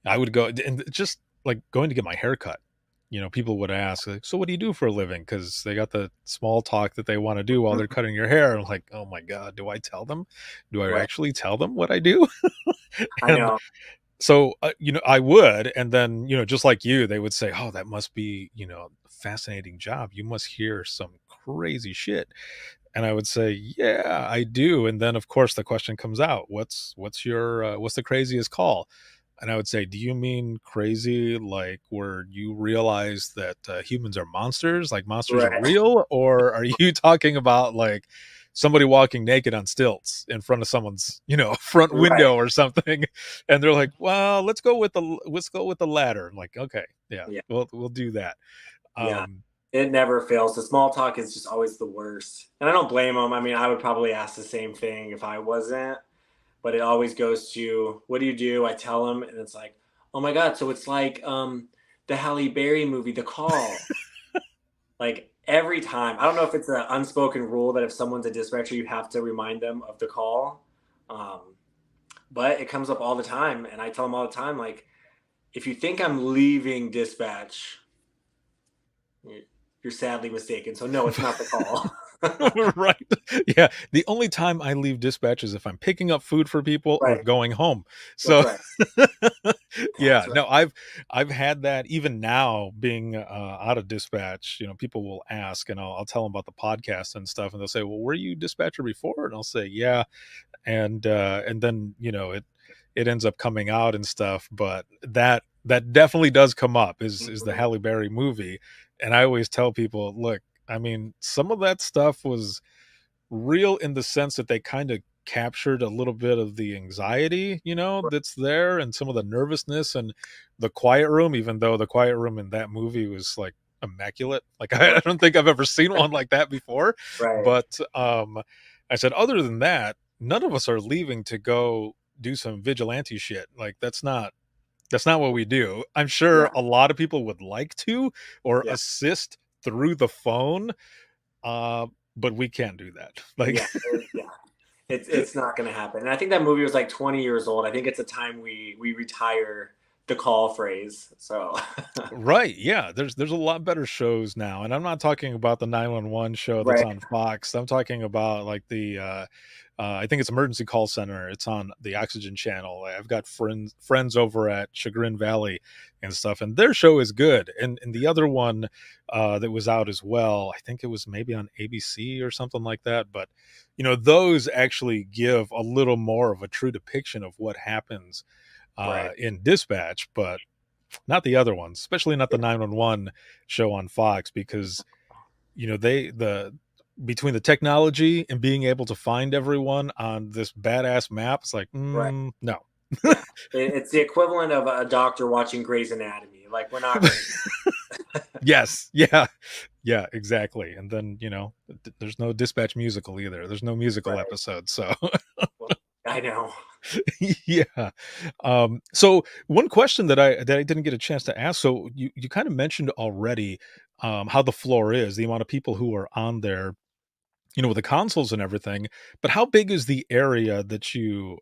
I would go and just like going to get my hair cut. People would ask, like, "So what do you do for a living?" Because they got the small talk that they want to do while they're cutting your hair. I'm like, "Oh my God, do I tell them? Do I Right. actually tell them what I do?" I And know. so, I would, and then, just like you, they would say, "Oh, that must be, a fascinating job. You must hear some crazy shit." And I would say, "Yeah, I do." And then, of course, the question comes out, what's the craziest call? And I would say, "Do you mean crazy like where you realize that humans are monsters, like monsters are Right. real? Or are you talking about like somebody walking naked on stilts in front of someone's, front Right. window or something?" And they're like, "Well, let's go with the latter." I'm like, "Okay, yeah, Yeah. we'll do that." Yeah. Um, It never fails. The small talk is just always the worst. And I don't blame them. I mean, I would probably ask the same thing if I wasn't, but it always goes to, what do you do? I tell them, and it's like, oh my God. So it's like the Halle Berry movie, The Call. like every time. I don't know if it's an unspoken rule that if someone's a dispatcher, you have to remind them of the call. Um, but it comes up all the time, and I tell them all the time, like, if you think I'm leaving dispatch, you're sadly mistaken. So no, it's not the call. Right. Yeah. The only time I leave dispatch is if I'm picking up food for people or Right. going home. That's So right. yeah, That's right. no, I've had that even now being out of dispatch. People will ask, and I'll tell them about the podcast and stuff, and they'll say, "Well, were you dispatcher before?" And I'll say, "Yeah," and then it ends up coming out and stuff. But that definitely does come up is the Halle Berry movie, and I always tell people, look, I mean, some of that stuff was real in the sense that they kind of captured a little bit of the anxiety, that's there, and some of the nervousness, and the quiet room, even though the quiet room in that movie was like immaculate. Like I don't think I've ever seen one like that before. Right. But I said, other than that, none of us are leaving to go do some vigilante shit. Like that's not what we do. I'm sure a lot of people would like to, or assist through the phone, but we can't do that. Like, yeah. It's not going to happen. And I think that movie was like 20 years old. I think it's a time we retire the call phrase. So right, yeah. There's a lot better shows now, and I'm not talking about the 911 show that's Right. on Fox. I'm talking about like the I think it's Emergency Call Center. It's on the Oxygen channel. I've got friends over at Chagrin Valley and stuff, and their show is good. And the other one that was out as well, I think it was maybe on ABC or something like that. But those actually give a little more of a true depiction of what happens Right. in dispatch, but not the other ones, especially not the 911 show on Fox, because between the technology and being able to find everyone on this badass map, it's like, Right. no. Yeah. It's the equivalent of a doctor watching Grey's Anatomy. Like we're not going Yes. Yeah. Yeah, exactly. And then, there's no dispatch musical either. There's no musical episode. So I know. yeah. So one question that I didn't get a chance to ask. So you kind of mentioned already how the floor is, the amount of people who are on there, with the consoles and everything. But how big is the area that you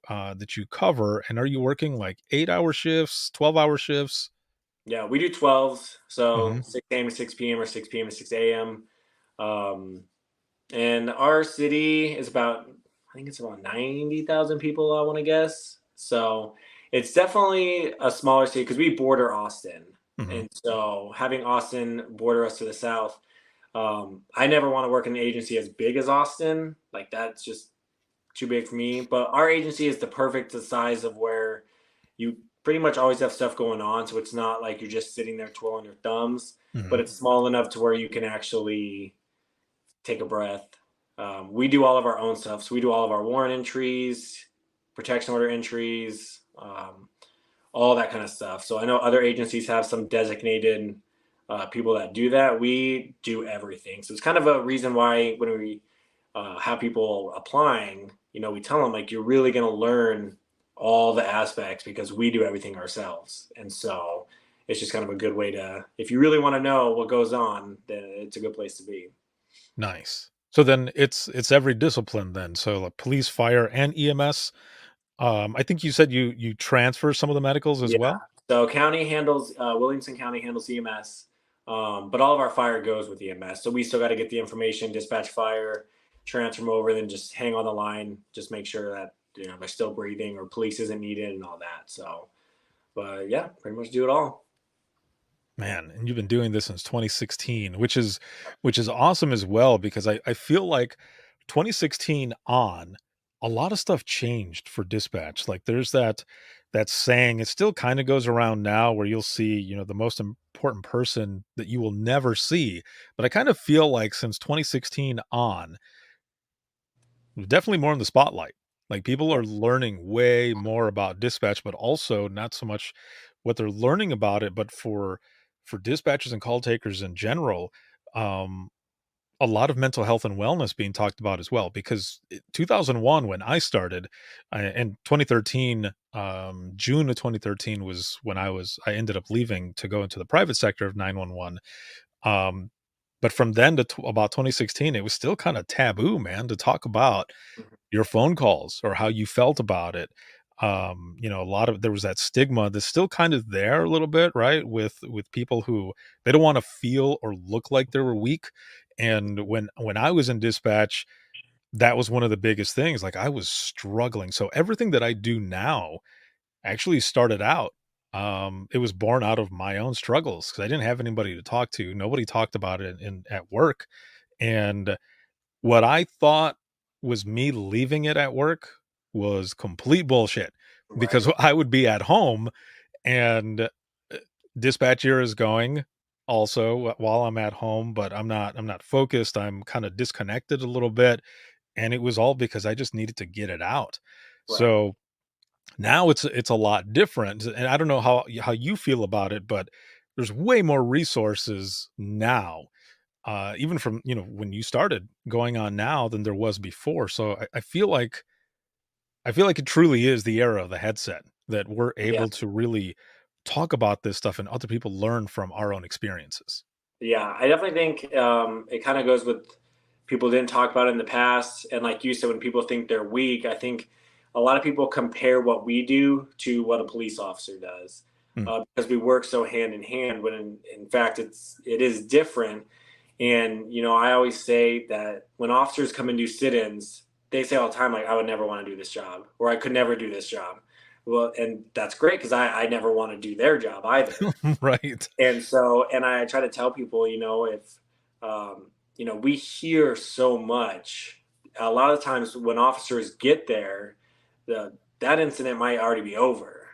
cover? And are you working like 8-hour shifts, 12-hour shifts? Yeah, we do 12s. So Mhm. 6 a.m. to 6 p.m. or 6 p.m. to 6 a.m. And our city is I think it's about 90,000 people, I want to guess. So it's definitely a smaller city because we border Austin. Mhm. And so having Austin border us to the south, I never want to work in an agency as big as Austin. Like that's just too big for me. But our agency is the perfect size of where you pretty much always have stuff going on. So it's not like you're just sitting there twirling your thumbs, but Mhm. it's small enough to where you can actually take a breath. We do all of our own stuff. So we do all of our warrant entries, protection order entries, all that kind of stuff. So I know other agencies have some designated people that do that. We do everything. So it's kind of a reason why when we have people applying, we tell them like you're really going to learn all the aspects because we do everything ourselves. And so it's just kind of a good way to, if you really want to know what goes on, then it's a good place to be. Nice. So then it's every discipline then. So like police, fire, and EMS. I think you said you transfer some of the medicals as Yeah. well. So county handles, Williamson County handles EMS, but all of our fire goes with EMS. So we still got to get the information, dispatch fire, transfer them over, then just hang on the line, just make sure that they're still breathing or police isn't needed and all that. So, but yeah, pretty much do it all. Man, and you've been doing this since 2016, which is awesome as well, because I feel like 2016 on, a lot of stuff changed for dispatch. Like there's that saying, it still kind of goes around now, where you'll see, the most important person that you will never see. But I kind of feel like since 2016 on, definitely more in the spotlight. Like people are learning way more about dispatch, but also not so much what they're learning about it, but for dispatchers and call takers in general, um, a lot of mental health and wellness being talked about as well. Because 2001, when I started, and 2013, June of 2013 was when I ended up leaving to go into the private sector of 911. But from then to about 2016, it was still kind of taboo, man, to talk about your phone calls or how you felt about it. A lot of there was that stigma that's still kind of there a little bit, right? With people who they don't want to feel or look like they were weak. And when I was in dispatch, that was one of the biggest things. Like I was struggling. So everything that I do now actually started out. It was born out of my own struggles because I didn't have anybody to talk to. Nobody talked about it at work. And what I thought was me leaving it at work was complete bullshit because Right. I would be at home and dispatch year is going also while I'm at home, but I'm not focused. I'm kind of disconnected a little bit. And it was all because I just needed to get it out. Right. So now it's a lot different, and I don't know how you feel about it, but there's way more resources now, even from, when you started going on now than there was before. So I feel like it truly is the era of the headset that we're Yeah. able to really talk about this stuff and other people learn from our own experiences. Yeah, I definitely think it kind of goes with people didn't talk about it in the past. And like you said, when people think they're weak, I think a lot of people compare what we do to what a police officer does Mm. because we work so hand in hand. When in fact it is different. And I always say that when officers come and do sit-ins, they say all the time like, "I would never want to do this job," or "I could never do this job." Well, and that's great because I never want to do their job either. Right. And so, and I try to tell people, if, we hear so much, a lot of times when officers get there, that incident might already be over.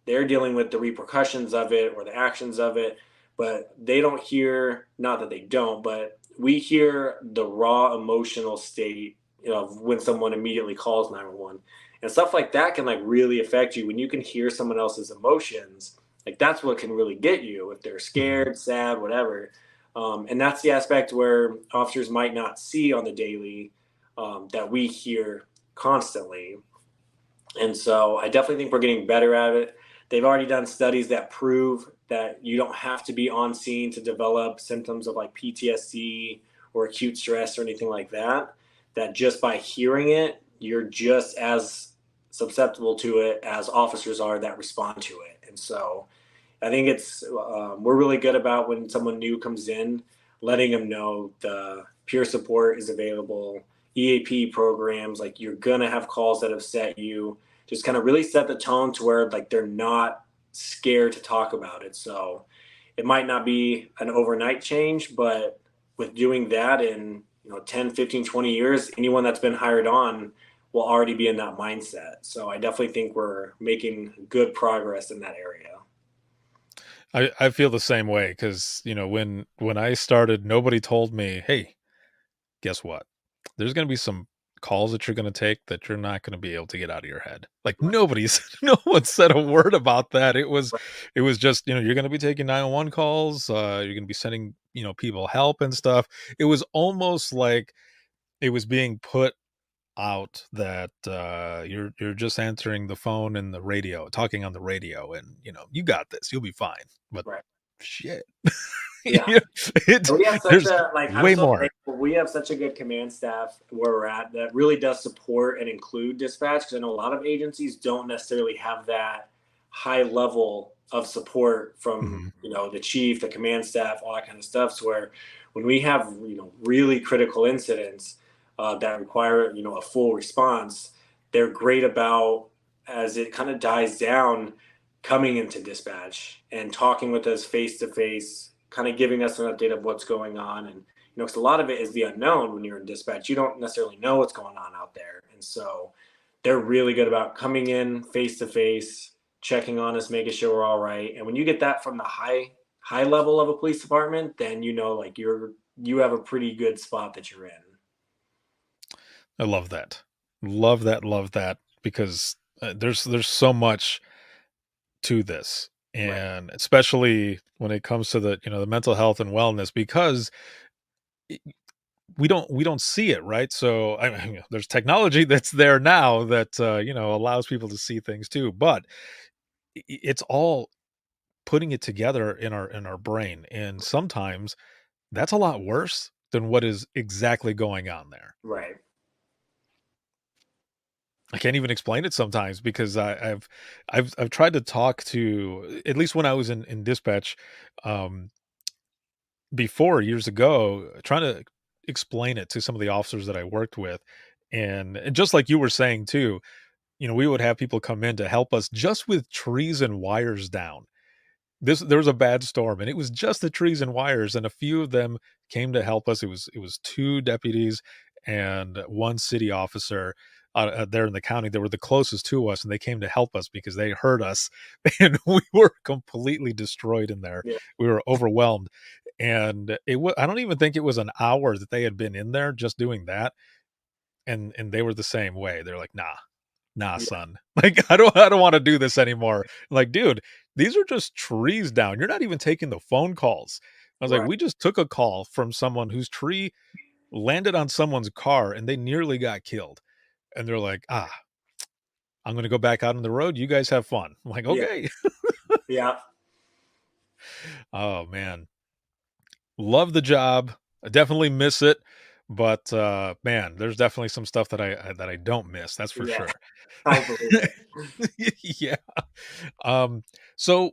They're dealing with the repercussions of it or the actions of it, but they don't hear, not that they don't, but we hear the raw emotional state, of when someone immediately calls 911. And stuff like that can like really affect you when you can hear someone else's emotions. Like that's what can really get you if they're Mhm. scared, sad, whatever. And that's the aspect where officers might not see on the daily, that we hear constantly. And so I definitely think we're getting better at it. They've already done studies that prove that you don't have to be on scene to develop symptoms of like PTSD or acute stress or anything like that. That just by hearing it, you're just as susceptible to it as officers are that respond to it. And so I think we're really good about when someone new comes in, letting them know the peer support is available, EAP programs, like you're gonna have calls that upset you. Just kind of really set the tone to where like they're not scared to talk about it. So it might not be an overnight change, but with doing that in 10, 15, 20 years, anyone that's been hired on will already be in that mindset. So I definitely think we're making good progress in that area. I feel the same way because when I started, nobody told me, "Hey, guess what? There's gonna be some calls that you're gonna take that you're not gonna be able to get out of your head." Like, Right. no one said a word about that. It was Right. it was just, you're gonna be taking 911 calls, you're gonna be sending, people help and stuff. It was almost like it was being put out that, you're just answering the phone and the radio, talking on the radio, and, "You got this, you'll be fine." But Right. shit. Yeah. Yeah, it's We have such there's a like I'm way so more. thankful. We have such a good command staff where we're at that really does support and include dispatch because I know a lot of agencies don't necessarily have that high level of support from Mhm. the chief, the command staff, all that kind of stuff. So where when we have really critical incidents that require a full response, they're great about as it kind of dies down coming into dispatch and talking with us face to face, kind of giving us an update of what's going on. And, because a lot of it is the unknown when you're in dispatch. You don't necessarily know what's going on out there. And so they're really good about coming in face to face, checking on us, making sure we're all right. And when you get that from the high level of a police department, then like you have a pretty good spot that you're in. I love that. Love that because, there's so much to this, Right. and especially when it comes to the mental health and wellness because I we don't see it, right? So, I mean, there's technology that's there now that, allows people to see things too, but it's all putting it together in our brain, and sometimes that's a lot worse than what is exactly going on there. Right. I can't even explain it sometimes because I've tried to talk to, at least when I was in dispatch, um, before years ago, trying to explain it to some of the officers that I worked with, and just like you were saying too, we would have people come in to help us just with trees and wires down. There was a bad storm, and it was just the trees and wires, and a few of them came to help us. It was 2 deputies and 1 city officer, there in the county. They were the closest to us, and they came to help us because they heard us, and we were completely destroyed in there. Yeah. We were overwhelmed, and I don't even think it was an hour that they had been in there just doing that, and they were the same way. They're like, "Nah, nah, Yeah. son. Like, I don't want to do this anymore." I'm like, dude, these are just trees down. You're not even taking the phone calls. I was like, Right. we just took a call from someone whose tree landed on someone's car and they nearly got killed. And they're like, I'm going to go back out on the road. You guys have fun. I'm like, Yeah. okay. Yeah. Oh man. Love the job. I definitely miss it. But man, there's definitely some stuff that I don't miss. That's for Yeah. sure. I believe it. Yeah. Um, so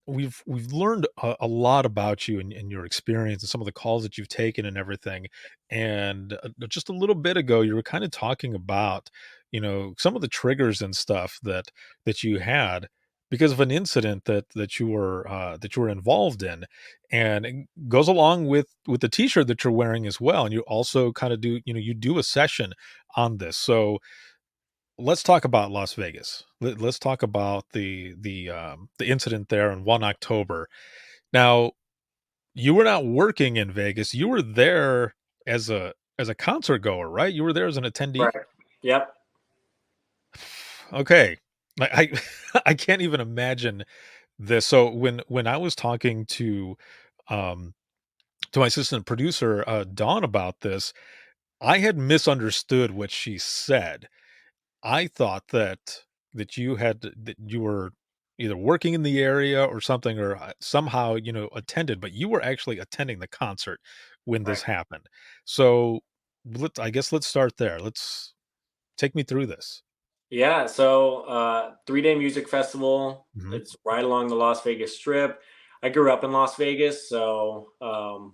we've learned a lot about you and your experience and some of the calls that you've taken and everything. And just a little bit ago, you were kind of talking about, some of the triggers and stuff that you had because of an incident that you were involved in, and it goes along with the T-shirt that you're wearing as well. And you also kind of you do a session on this. So let's talk about Las Vegas. Let's talk about the incident there on 1 October. Now, you were not working in Vegas. You were there as a concert goer, right? You were there as an attendee? Right. Yep. Okay. I can't even imagine this. So when I was talking um to my assistant producer, Dawn, about this, I had misunderstood what she said. I thought that you were either working in the area or something, or somehow, attended, but you were actually attending the concert when Right. this happened. So I guess let's start there. Let's take me through this. Yeah, so 3-day music festival. Mhm. It's right along the Las Vegas Strip. I grew up in Las Vegas, so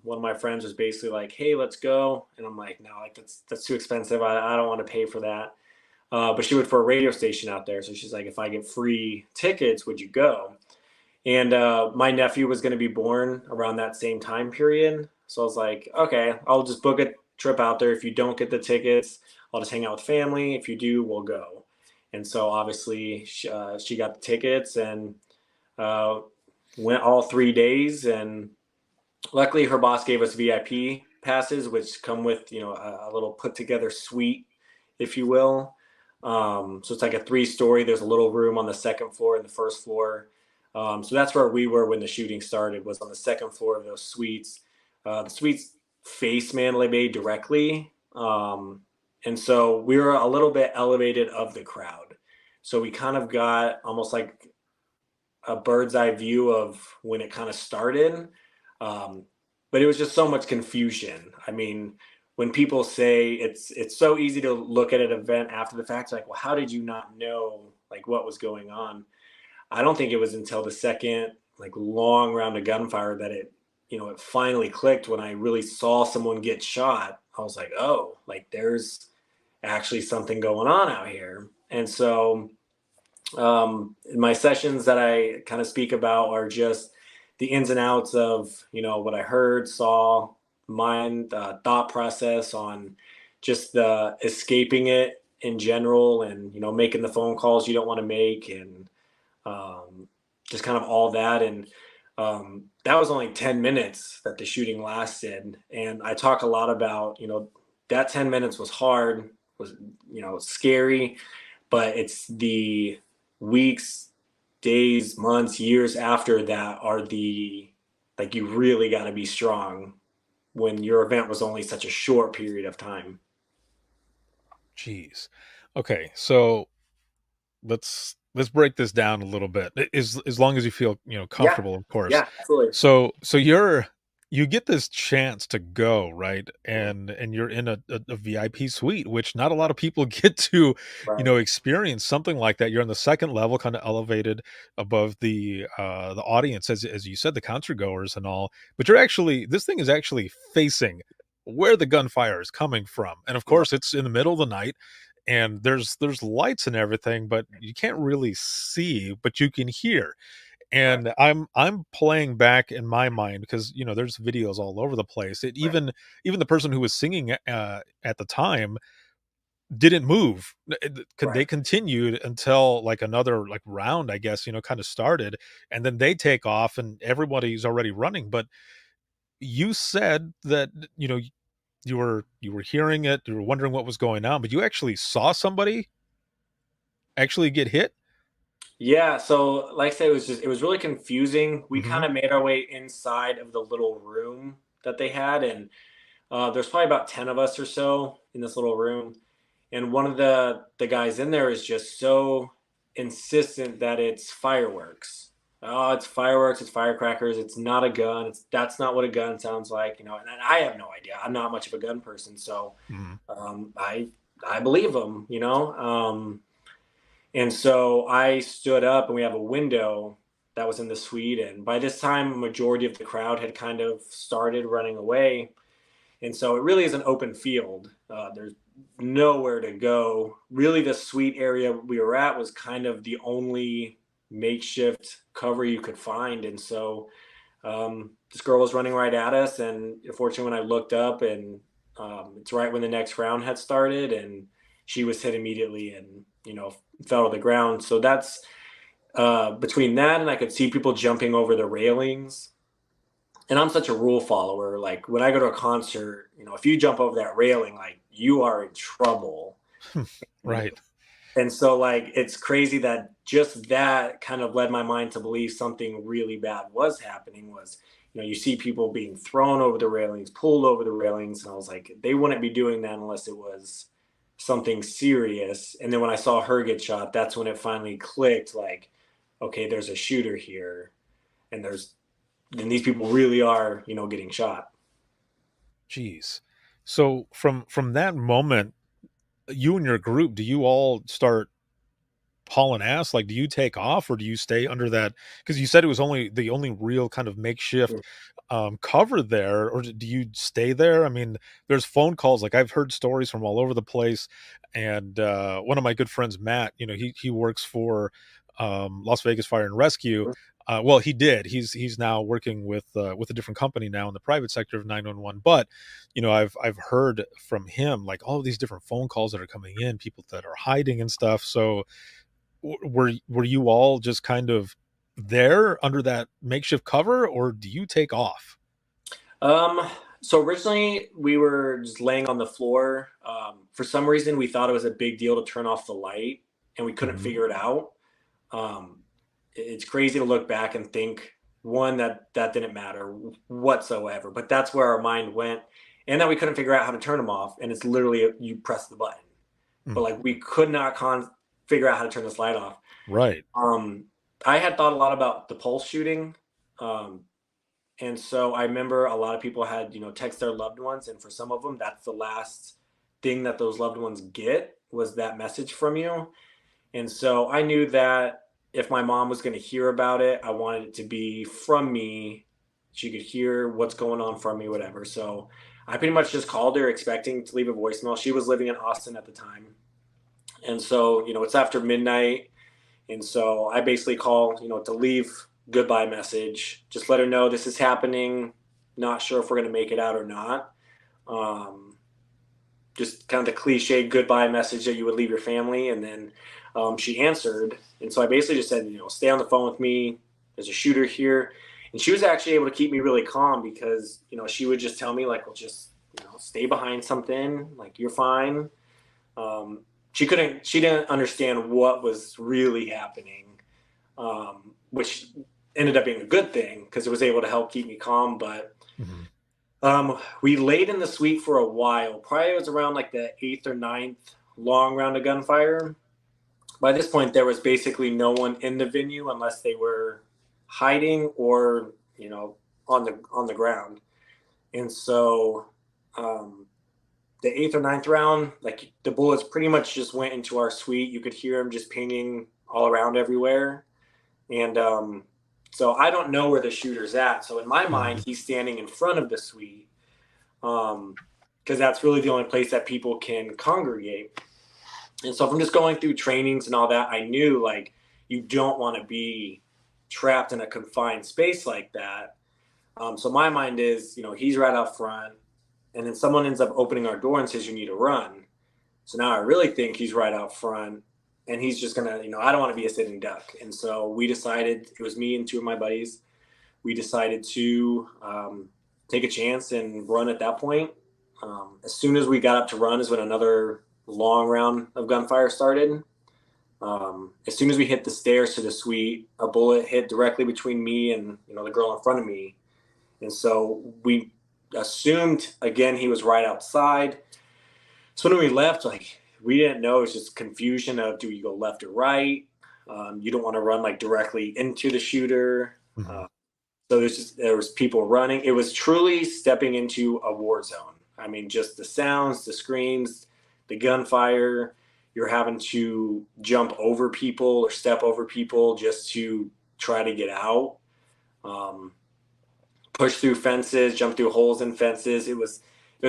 one of my friends was basically like, "Hey, let's go," and I'm like, "No, like that's too expensive. I don't want to pay for that." But she went for a radio station out there, so she's like, "If I get free tickets, would you go?" And my nephew was going to be born around that same time period, so I was like, "Okay, I'll just book a trip out there. If you don't get the tickets, I'll just hang out with family. If you do, we'll go." And so obviously she got the tickets and uh, went all 3 days. And luckily, her boss gave us VIP passes, which come with a little put together suite, if you will. So it's like a 3-story. There's a little room on the second floor and the first floor. So that's where we were when the shooting started. Was on the second floor of those suites. The suites face Mandalay Bay directly. And so we were a little bit elevated of the crowd. So we kind of got almost like a bird's eye view of when it kind of started. Um, but it was just so much confusion. I mean, when people say it's so easy to look at an event after the fact, like, well, how did you not know like what was going on? I don't think it was until the second like long round of gunfire that it finally clicked when I really saw someone get shot. I was like, oh, like there's actually something going on out here. And so my sessions that I kind of speak about are just the ins and outs of what I heard, saw, mind, thought process on just the escaping it in general, and making the phone calls you don't want to make, and just kind of all that. And that was only 10 minutes that the shooting lasted, and I talk a lot about that 10 minutes was hard, was scary, but it's the weeks, days, months, years after that are the like you really got to be strong when your event was only such a short period of time. Jeez. Okay, so let's break this down a little bit. As long as you feel Yeah, comfortable, of course. yeah, absolutely. So you're you get this chance to go, right? And you're in a VIP suite, which not a lot of people get to, Right. experience something like that. You're on the second level, kind of elevated above the audience, as you said, the concert goers and all. But you're actually this thing is actually facing where the gunfire is coming from. And of course, it's in the middle of the night and there's lights and everything, but you can't really see, but you can hear. Right. And I'm playing back in my mind because, there's videos all over the place. It Right. even the person who was singing, at the time didn't move. They Right. continued until, like, another, like, round, I guess, kinda started, and then they take off and everybody's already running. But you said that, you were hearing it, you were wondering what was going on, but you actually saw somebody actually get hit? Yeah, so like I said, it was really confusing. We kind Mhm. of made our way inside of the little room that they had, and there's probably about 10 of us or so in this little room. And one of the guys in there is just so insistent that it's fireworks. Oh, it's fireworks, it's firecrackers, it's not a gun. That's not what a gun sounds like, and I have no idea. I'm not much of a gun person, so Mhm. I believe him. And so I stood up, and we have a window that was in the suite. And by this time, a majority of the crowd had kind of started running away. And so it really is an open field. There's nowhere to go. Really, the suite area we were at was kind of the only makeshift cover you could find. And so this girl was running right at us. And unfortunately, when I looked up, and it's right when the next round had started, and she was hit immediately and, fell to the ground. So that's between that, and I could see people jumping over the railings. And I'm such a rule follower. Like when I go to a concert, if you jump over that railing, like you are in trouble. Right. And so, like, it's crazy that just that kind of led my mind to believe something really bad was happening. Was, you see people being thrown over the railings, pulled over the railings. And I was like, they wouldn't be doing that unless it was something serious. And then when I saw her get shot, that's when it finally clicked, like, okay, there's a shooter here. And then these people really are, getting shot. Jeez. So from that moment, you and your group, do you all start hauling ass? Like, do you take off or do you stay under that? Because you said it was only the only real kind of makeshift cover there, or do you stay there? I mean, there's phone calls. Like, I've heard stories from all over the place, and one of my good friends, Matt, he works for Las Vegas Fire and Rescue. Well, he did. He's now working with a different company now in the private sector of 911. But I've heard from him, like, all of these different phone calls that are coming in, people that are hiding and stuff. So were you all just kind of there under that makeshift cover, or do you take off? Um, so originally we were just laying on the floor. For some reason, we thought it was a big deal to turn off the light, and we couldn't Mhm. figure it out. It's crazy to look back and think, one, that didn't matter whatsoever, but that's where our mind went, and that we couldn't figure out how to turn them off. And it's literally you press the button, but Mm. like we could not figure out how to turn this light off. Right. Um, I had thought a lot about the pulse shooting. Um, and so I remember a lot of people had, text their loved ones. And for some of them, that's the last thing that those loved ones get, was that message from you. And so I knew that if my mom was going to hear about it, I wanted it to be from me. She could hear what's going on from me, whatever. So I pretty much just called her expecting to leave a voicemail. She was living in Austin at the time. And so, it's after midnight. And so I basically call, to leave goodbye message, just let her know this is happening. Not sure if we're going to make it out or not. Um, just kind of the cliche goodbye message that you would leave your family. And then she answered. And so I basically just said, stay on the phone with me. There's a shooter here. And she was actually able to keep me really calm because, she would just tell me, like, well, just, stay behind something, like, you're fine. She didn't understand what was really happening, which ended up being a good thing because it was able to help keep me calm. But Mhm. we laid in the suite for a while. Probably it was around like the 8th or 9th long round of gunfire. By this point, there was basically no one in the venue unless they were hiding or, on the ground. And so the 8th or 9th round, like the bullets pretty much just went into our suite. You could hear them just pinging all around everywhere. And so I don't know where the shooter's at. So in my mind, he's standing in front of the suite, because that's really the only place that people can congregate. And so from just going through trainings and all that, I knew like you don't want to be trapped in a confined space like that. So my mind is, he's right out front, and then someone ends up opening our door and says you need to run. So now I really think he's right out front, and he's just gonna, I don't want to be a sitting duck. And so we decided, it was me and 2 of my buddies, we decided to take a chance and run at that point. As soon as we got up to run is when another long round of gunfire started. As soon as we hit the stairs to the suite, a bullet hit directly between me and the girl in front of me. And so we assumed, again, he was right outside. So when we left, like, we didn't know. It was just confusion of, do you go left or right? You don't want to run like directly into the shooter. So there was people running. It was truly stepping into a war zone. I mean, just the sounds, the screams, the gunfire. You're having to jump over people or step over people just to try to get out. Push through fences, jump through holes in fences. It was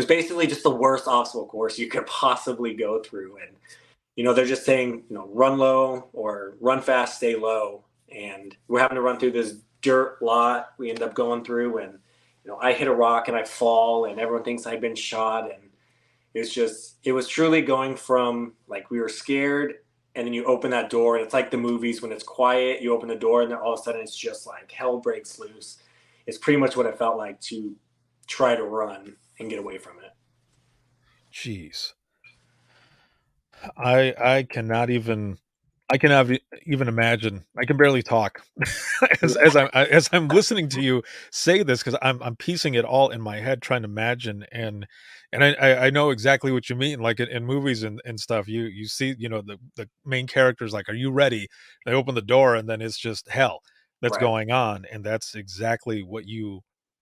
basically just the worst obstacle course you could possibly go through. And, they're just saying, run low or run fast, stay low. And we're having to run through this dirt lot we end up going through. And, I hit a rock and I fall and everyone thinks I've been shot. And it was truly going from like, we were scared, and then you open that door and it's like the movies when it's quiet, you open the door and then all of a sudden it's just like hell breaks loose. It's pretty much what it felt like to try to run and get away from it. Jeez. I cannot even imagine. I can barely talk as I'm listening to you say this, because I'm piecing it all in my head, trying to imagine, and I know exactly what you mean. Like in movies and stuff, you see the main characters like, are you ready? They open the door and then it's just hell that's going on, and that's exactly what you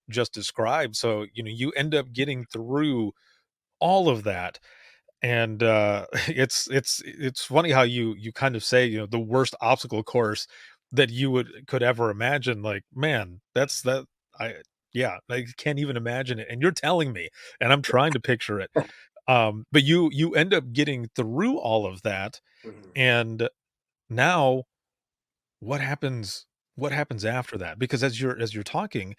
just described. So you end up getting through all of that. And it's funny how you kind of say, the worst obstacle course that you could ever imagine. Like, man, I yeah, I can't even imagine it. And you're telling me, and I'm trying to picture it. But you end up getting through all of that. And now what happens after that? Because as you're talking,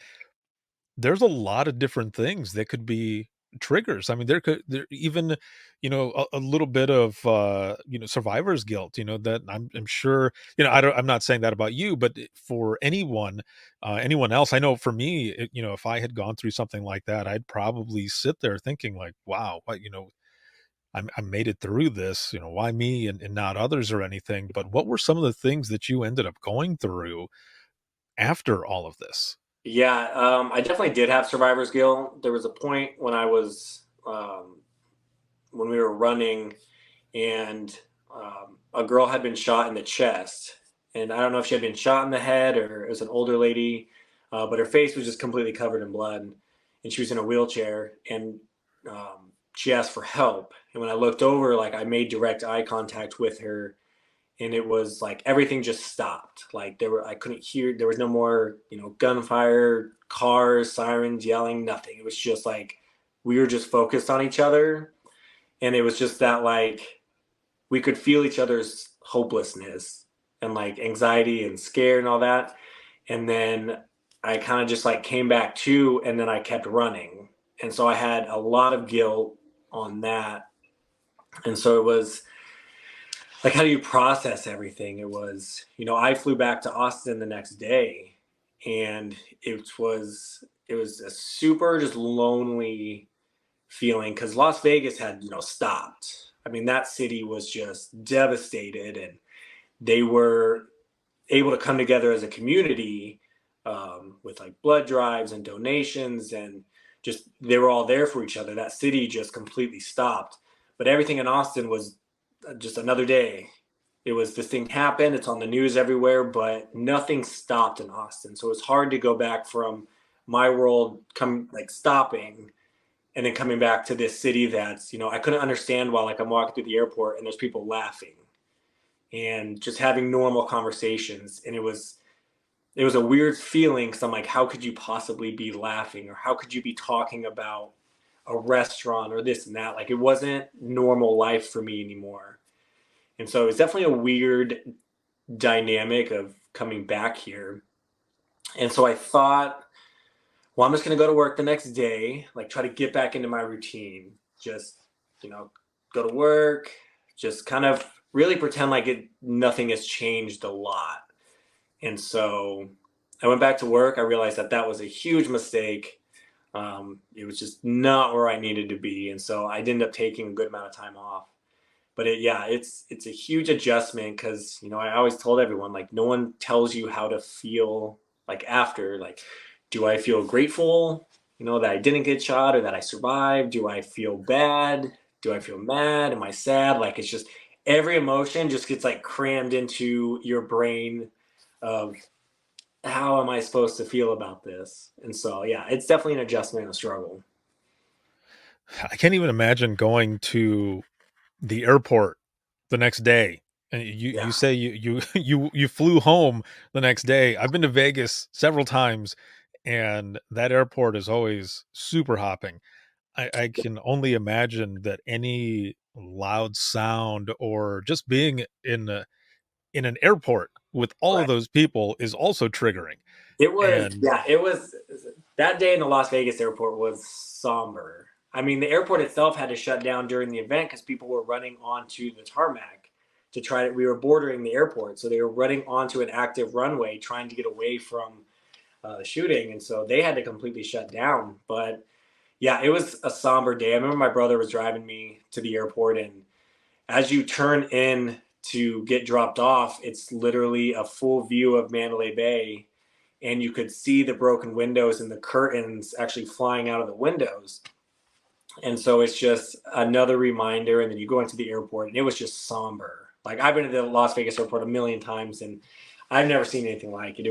there's a lot of different things that could be triggers. I mean, there even, a little bit of, survivor's guilt, that I'm sure, I'm not saying that about you, but for anyone else, I know for me, if I had gone through something like that, I'd probably sit there thinking like, wow, I made it through this, why me and not others or anything. But what were some of the things that you ended up going through after all of this? Yeah, I definitely did have survivor's guilt. There was a point when I was, when we were running, and a girl had been shot in the chest. And I don't know if she had been shot in the head or it was an older lady, but her face was just completely covered in blood. And she was in a wheelchair, and she asked for help. And when I looked over, like, I made direct eye contact with her, and it was like everything just stopped. Like I couldn't hear, there was no more, gunfire, cars, sirens, yelling, nothing. It was just like we were just focused on each other. And it was just that, like, we could feel each other's hopelessness and like anxiety and scare and all that. And then I kind of just like came back to, and then I kept running. And so I had a lot of guilt on that. And so it was like, how do you process everything? It was, I flew back to Austin the next day, and it was a super just lonely feeling, because Las Vegas had, stopped. I mean, that city was just devastated, and they were able to come together as a community, with like blood drives and donations, and just, they were all there for each other. That city just completely stopped. But everything in Austin was just another day. It was, this thing happened, it's on the news everywhere, but nothing stopped in Austin. So it's hard to go back from my world stopping and then coming back to this city that's, I couldn't understand while I'm walking through the airport and there's people laughing and just having normal conversations. And it was a weird feeling because I'm like, how could you possibly be laughing, or how could you be talking about a restaurant or this and that? Like, it wasn't normal life for me anymore. And so it's definitely a weird dynamic of coming back here. And so I thought, well, I'm just going to go to work the next day, try to get back into my routine. Just, go to work, just kind of really pretend nothing has changed a lot. And so I went back to work. I realized that was a huge mistake. It was just not where I needed to be. And so I ended up taking a good amount of time off. But it's a huge adjustment because, I always told everyone, no one tells you how to feel after. Do I feel grateful, that I didn't get shot or that I survived? Do I feel bad? Do I feel mad? Am I sad? It's just every emotion just gets crammed into your brain of how am I supposed to feel about this? And so, yeah, it's definitely an adjustment and a struggle. I can't even imagine going to the airport the next day. And Yeah. you say you flew home the next day. I've been to Vegas several times, and that airport is always super hopping. I can only imagine that any loud sound or just being in an airport with all of Right. those people is also triggering. It was, And yeah, it was that day in the Las Vegas airport was somber. I mean, the airport itself had to shut down during the event because people were running onto the tarmac we were bordering the airport. So they were running onto an active runway trying to get away from the shooting. And so they had to completely shut down. But yeah, it was a somber day. I remember my brother was driving me to the airport, and as you turn in to get dropped off, it's literally a full view of Mandalay Bay, and you could see the broken windows and the curtains actually flying out of the windows. And so it's just another reminder. And then you go into the airport, and it was just somber. I've been to the Las Vegas airport a million times, and I've never seen anything like it.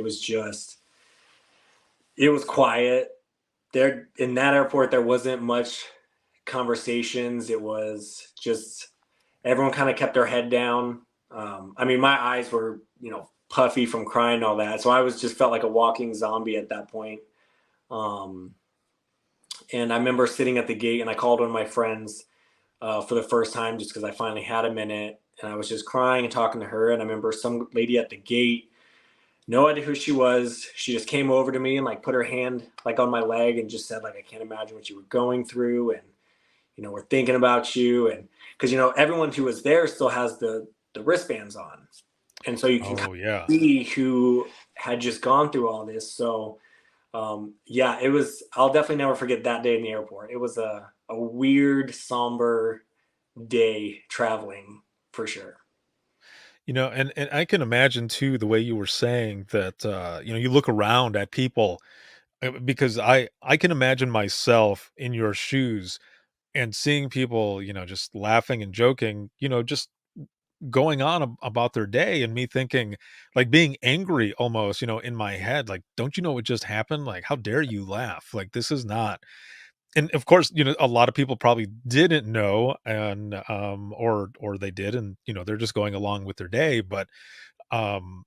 It was quiet. There in that airport, there wasn't much conversations. It was just everyone kind of kept their head down. I mean, my eyes were, puffy from crying and all that. So I just felt like a walking zombie at that point. And I remember sitting at the gate, and I called one of my friends for the first time just because I finally had a minute. And I was just crying and talking to her. And I remember some lady at the gate, no idea who she was. She just came over to me and put her hand on my leg and just said I can't imagine what you were going through. And, we're thinking about you. And because, everyone who was there still has the wristbands on. And so you can see who had just gone through all this. So, yeah, I'll definitely never forget that day in the airport. It was a weird, somber day traveling for sure. And I can imagine too the way you were saying that you look around at people, because I can imagine myself in your shoes and seeing people, just laughing and joking, just going on about their day, and me thinking, being angry almost, in my head, don't you know what just happened? How dare you laugh? This is not. And of course, a lot of people probably didn't know, and or they did, and they're just going along with their day. But um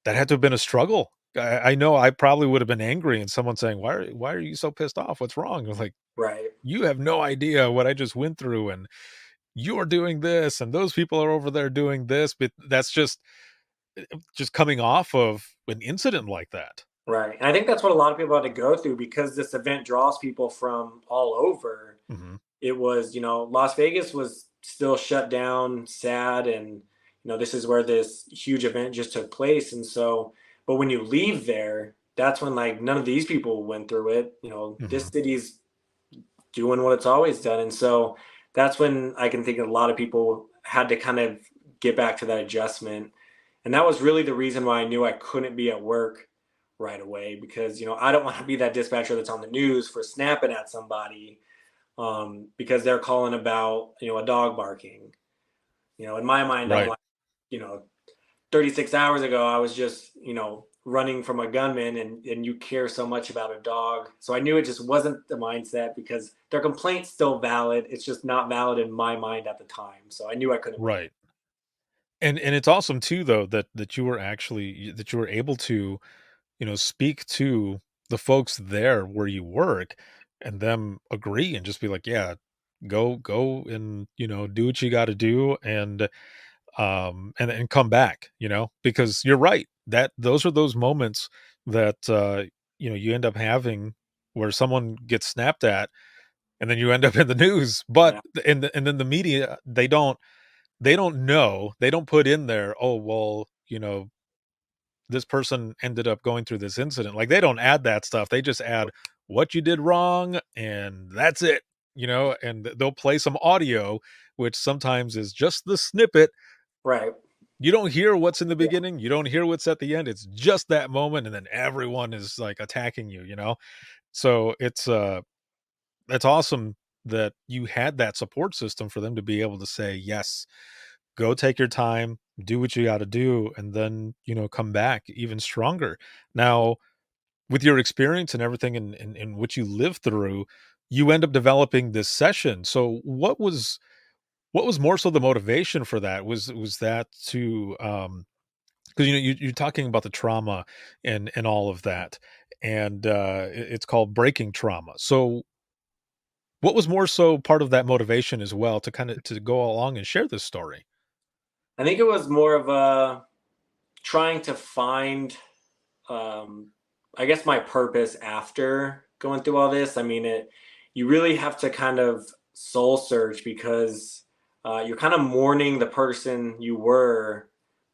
that had to have been a struggle. I know I probably would have been angry, and someone saying, why are you so pissed off? What's wrong? I was like, Right. you have no idea what I just went through, and you're doing this, and those people are over there doing this. But that's just coming off of an incident like that. Right. And I think that's what a lot of people had to go through because this event draws people from all over. Mm-hmm. It was, Las Vegas was still shut down, sad, and this is where this huge event just took place. And so, but when you leave there, that's when none of these people went through it. This city's doing what it's always done. And so that's when I can think a lot of people had to kind of get back to that adjustment. And that was really the reason why I knew I couldn't be at work right away, because I don't want to be that dispatcher that's on the news for snapping at somebody because they're calling about a dog barking. In my mind, Right. I'm 36 hours ago I was just running from a gunman, and you care so much about a dog. So I knew it just wasn't the mindset, because their complaint's still valid. It's just not valid in my mind at the time. So I knew I couldn't win. Right. And it's awesome too, though, that you were that you were able to, speak to the folks there where you work, and them agree and just be like, yeah, go and, do what you got to do, and come back, because you're right, that those are those moments that, you end up having where someone gets snapped at, and then you end up in the news. But Yeah. and then the media, they don't know, they don't put in there, oh well, this person ended up going through this incident. Like, they don't add that stuff. They just add what you did wrong, and that's it. And they'll play some audio, which sometimes is just the snippet. Right. You don't hear what's in the Yeah. beginning, you don't hear what's at the end. It's just that moment, and then everyone is like attacking you. So that's awesome that you had that support system for them to be able to say, yes, go take your time, do what you got to do, and then, come back even stronger. Now, with your experience and everything, and what you lived through, you end up developing this session. So what was more so the motivation for that? Was that to, because you're talking about the trauma and all of that, and it's called breaking trauma. So what was more so part of that motivation as well, to kind of to go along and share this story? I think it was more of a trying to find, um, I guess, my purpose after going through all this. I mean, you really have to kind of soul search, because you're kind of mourning the person you were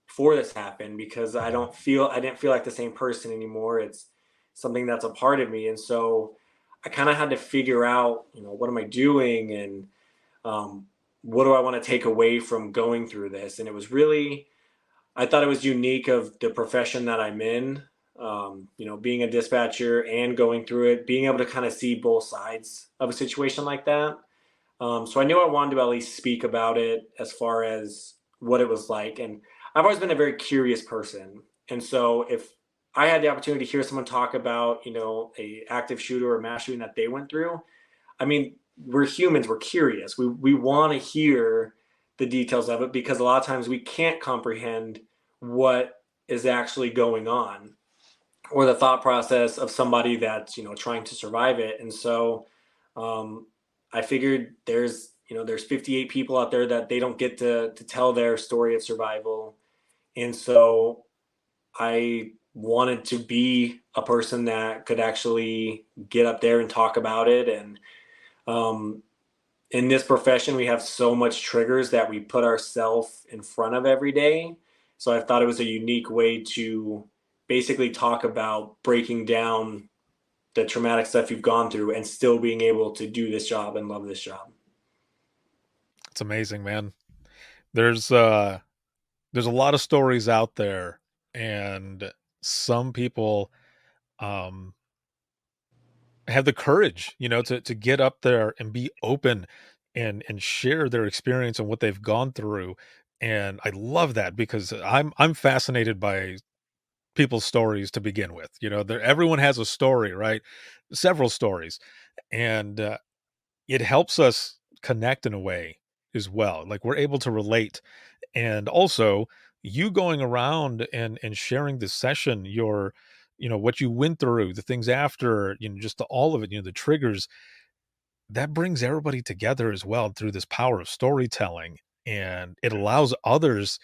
before this happened, because Mhm. I didn't feel like the same person anymore. It's something that's a part of me. And so I kind of had to figure out, what am I doing? And um, what do I want to take away from going through this? And it was really, I thought it was unique of the profession that I'm in, being a dispatcher and going through it, being able to kind of see both sides of a situation like that. So I knew I wanted to at least speak about it as far as what it was like. And I've always been a very curious person. And so if I had the opportunity to hear someone talk about, a active shooter or mass shooting that they went through, I mean, we're humans, we're curious. We want to hear the details of it, because a lot of times we can't comprehend what is actually going on, or the thought process of somebody that's, trying to survive it. And so um, I figured there's 58 people out there that they don't get to tell their story of survival. And so I wanted to be a person that could actually get up there and talk about it. And um, in this profession, we have so much triggers that we put ourselves in front of every day. So I thought it was a unique way to basically talk about breaking down the traumatic stuff you've gone through and still being able to do this job and love this job. It's amazing, man. There's a lot of stories out there, and some people um have the courage, to get up there and be open, and share their experience and what they've gone through. And I love that, because I'm fascinated by people's stories to begin with. Everyone has a story, right? Several stories. And it helps us connect in a way as well. Like, we're able to relate. And also, you going around and sharing this session, what you went through, the things after, just all of it, the triggers, that brings everybody together as well through this power of storytelling. And it allows others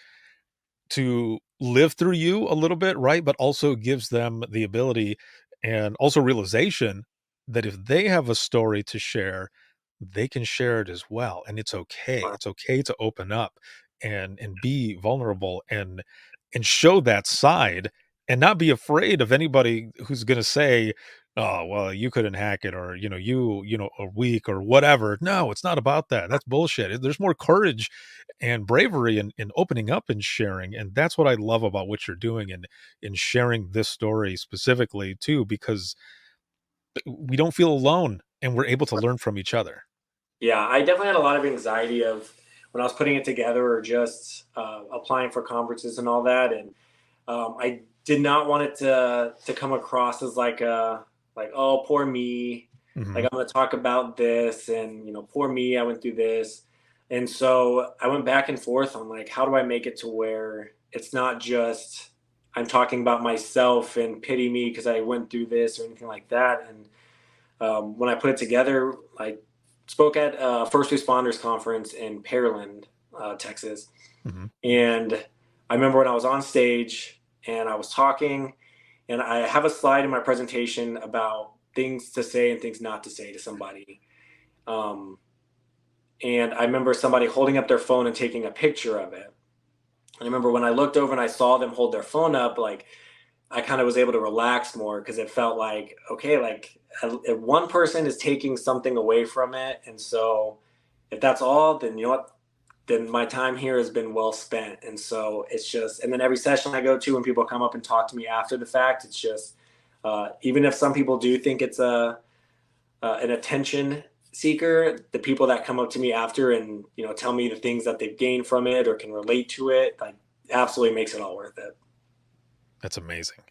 to live through you a little bit, right? But also gives them the ability, and also realization, that if they have a story to share, they can share it as well. And it's okay. It's okay to open up and be vulnerable, and show that side, and not be afraid of anybody who's going to say, oh, well, you couldn't hack it, or, you are weak, or whatever. No, it's not about that. That's bullshit. There's more courage and bravery in opening up and sharing. And that's what I love about what you're doing, in sharing this story specifically too, because we don't feel alone, and we're able to learn from each other. Yeah, I definitely had a lot of anxiety of when I was putting it together, or just applying for conferences and all that. And I did not want it to come across as like oh, poor me. Like, I'm going to talk about this, and poor me, I went through this. And so I went back and forth on like, how do I make it to where it's not just I'm talking about myself and pity me because I went through this or anything like that. And when I put it together, I spoke at a first responders conference in Pearland, Texas. And I remember when I was on stage and I was talking, and I have a slide in my presentation about things to say and things not to say to somebody. And I remember somebody holding up their phone and taking a picture of it. And I remember when I looked over and I saw them hold their phone up, like, I kind of was able to relax more because it felt like, okay, like if one person is taking something away from it. And so if that's all, then you know what? Then my time here has been well spent. And so it's just, and then every session I go to, when people come up and talk to me after the fact, it's just, even if some people do think it's an attention seeker, the people that come up to me after and tell me the things that they've gained from it or can relate to it, like, absolutely makes it all worth it. That's amazing.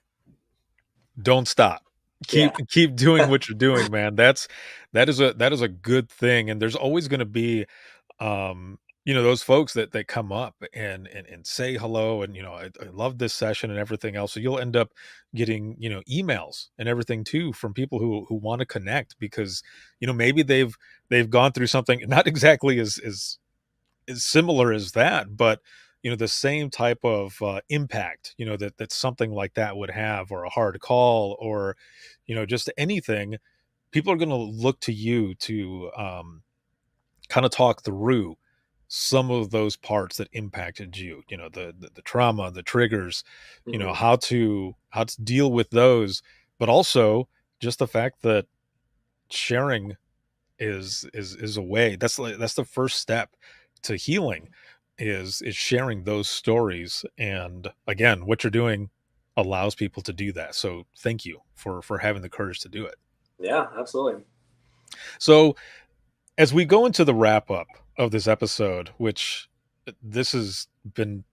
Don't stop. Keep doing what you're doing, man. That is a good thing. And there's always going to be those folks that come up and say hello, and I love this session and everything else. So you'll end up getting emails and everything too from people who want to connect because maybe they've gone through something not exactly as similar as that, but the same type of impact that something like that would have, or a hard call, or just anything. People are going to look to you to kind of talk through some of those parts that impacted you, the trauma, the triggers, how to deal with those, but also just the fact that sharing is a way. That's the first step to healing, is sharing those stories. And again, what you're doing allows people to do that. So thank you for having the courage to do it. Yeah, absolutely. So as we go into the wrap up of this episode, which this has been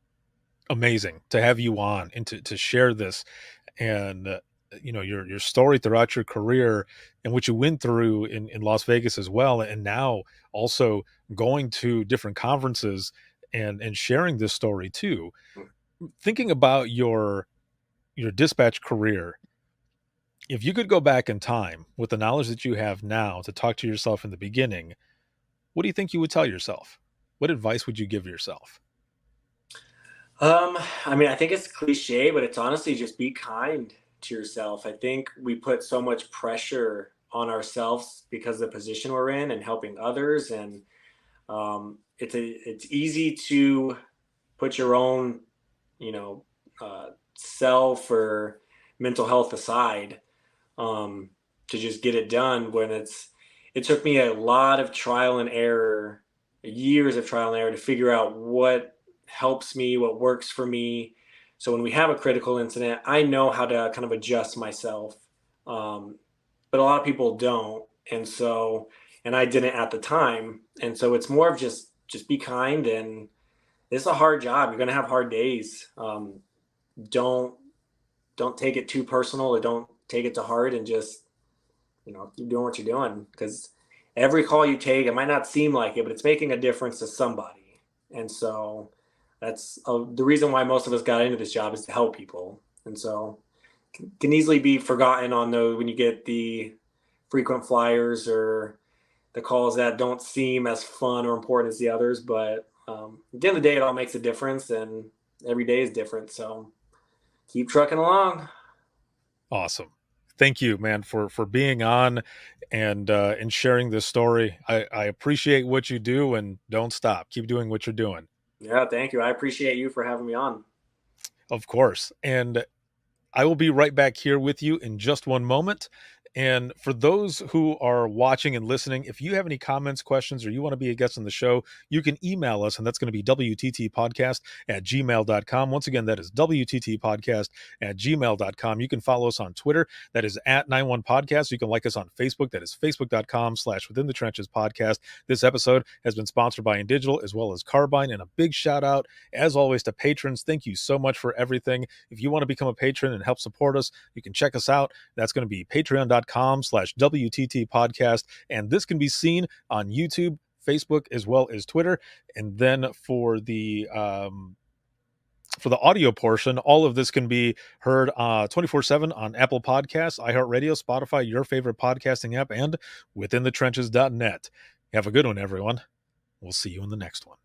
amazing to have you on and to share this, and your story throughout your career and what you went through in Las Vegas as well, and now also going to different conferences and sharing this story too. Thinking about your dispatch career, if you could go back in time with the knowledge that you have now to talk to yourself in the beginning, what do you think you would tell yourself? What advice would you give yourself? I mean, I think it's cliche, but it's honestly just be kind to yourself. I think we put so much pressure on ourselves because of the position we're in and helping others, and it's easy to put your own, self or mental health aside, to just get it done. When it took me a lot of trial and error, years of trial and error, to figure out what helps me, what works for me. So when we have a critical incident, I know how to kind of adjust myself. But a lot of people don't. And I didn't at the time. And so it's more of just be kind, and it's a hard job. You're going to have hard days. Don't take it too personal, or don't take it to heart, and just, keep doing what you're doing, because every call you take, it might not seem like it, but it's making a difference to somebody. And so that's the reason why most of us got into this job, is to help people. And so can easily be forgotten on those when you get the frequent flyers or the calls that don't seem as fun or important as the others. But at the end of the day, it all makes a difference, and every day is different. So keep trucking along. Awesome. Thank you, man, for being on and sharing this story. I appreciate what you do, and don't stop. Keep doing what you're doing. Yeah, thank you. I appreciate you for having me on. Of course. And I will be right back here with you in just one moment. And for those who are watching and listening, if you have any comments, questions, or you want to be a guest on the show, you can email us, and that's going to be wttpodcast@gmail.com. Once again, that is wttpodcast@gmail.com. You can follow us on Twitter. That is @91podcast. You can like us on Facebook. That is facebook.com/Within the Trenches podcast. This episode has been sponsored by INdigital as well as Carbyne. And a big shout out, as always, to patrons. Thank you so much for everything. If you want to become a patron and help support us, you can check us out. That's going to be patreon.com/WTT podcast. And this can be seen on YouTube, Facebook, as well as Twitter. And then for the audio portion, all of this can be heard 24/7 on Apple Podcasts, iHeartRadio, Spotify, your favorite podcasting app, and withinthetrenches.net. Have a good one, everyone. We'll see you in the next one.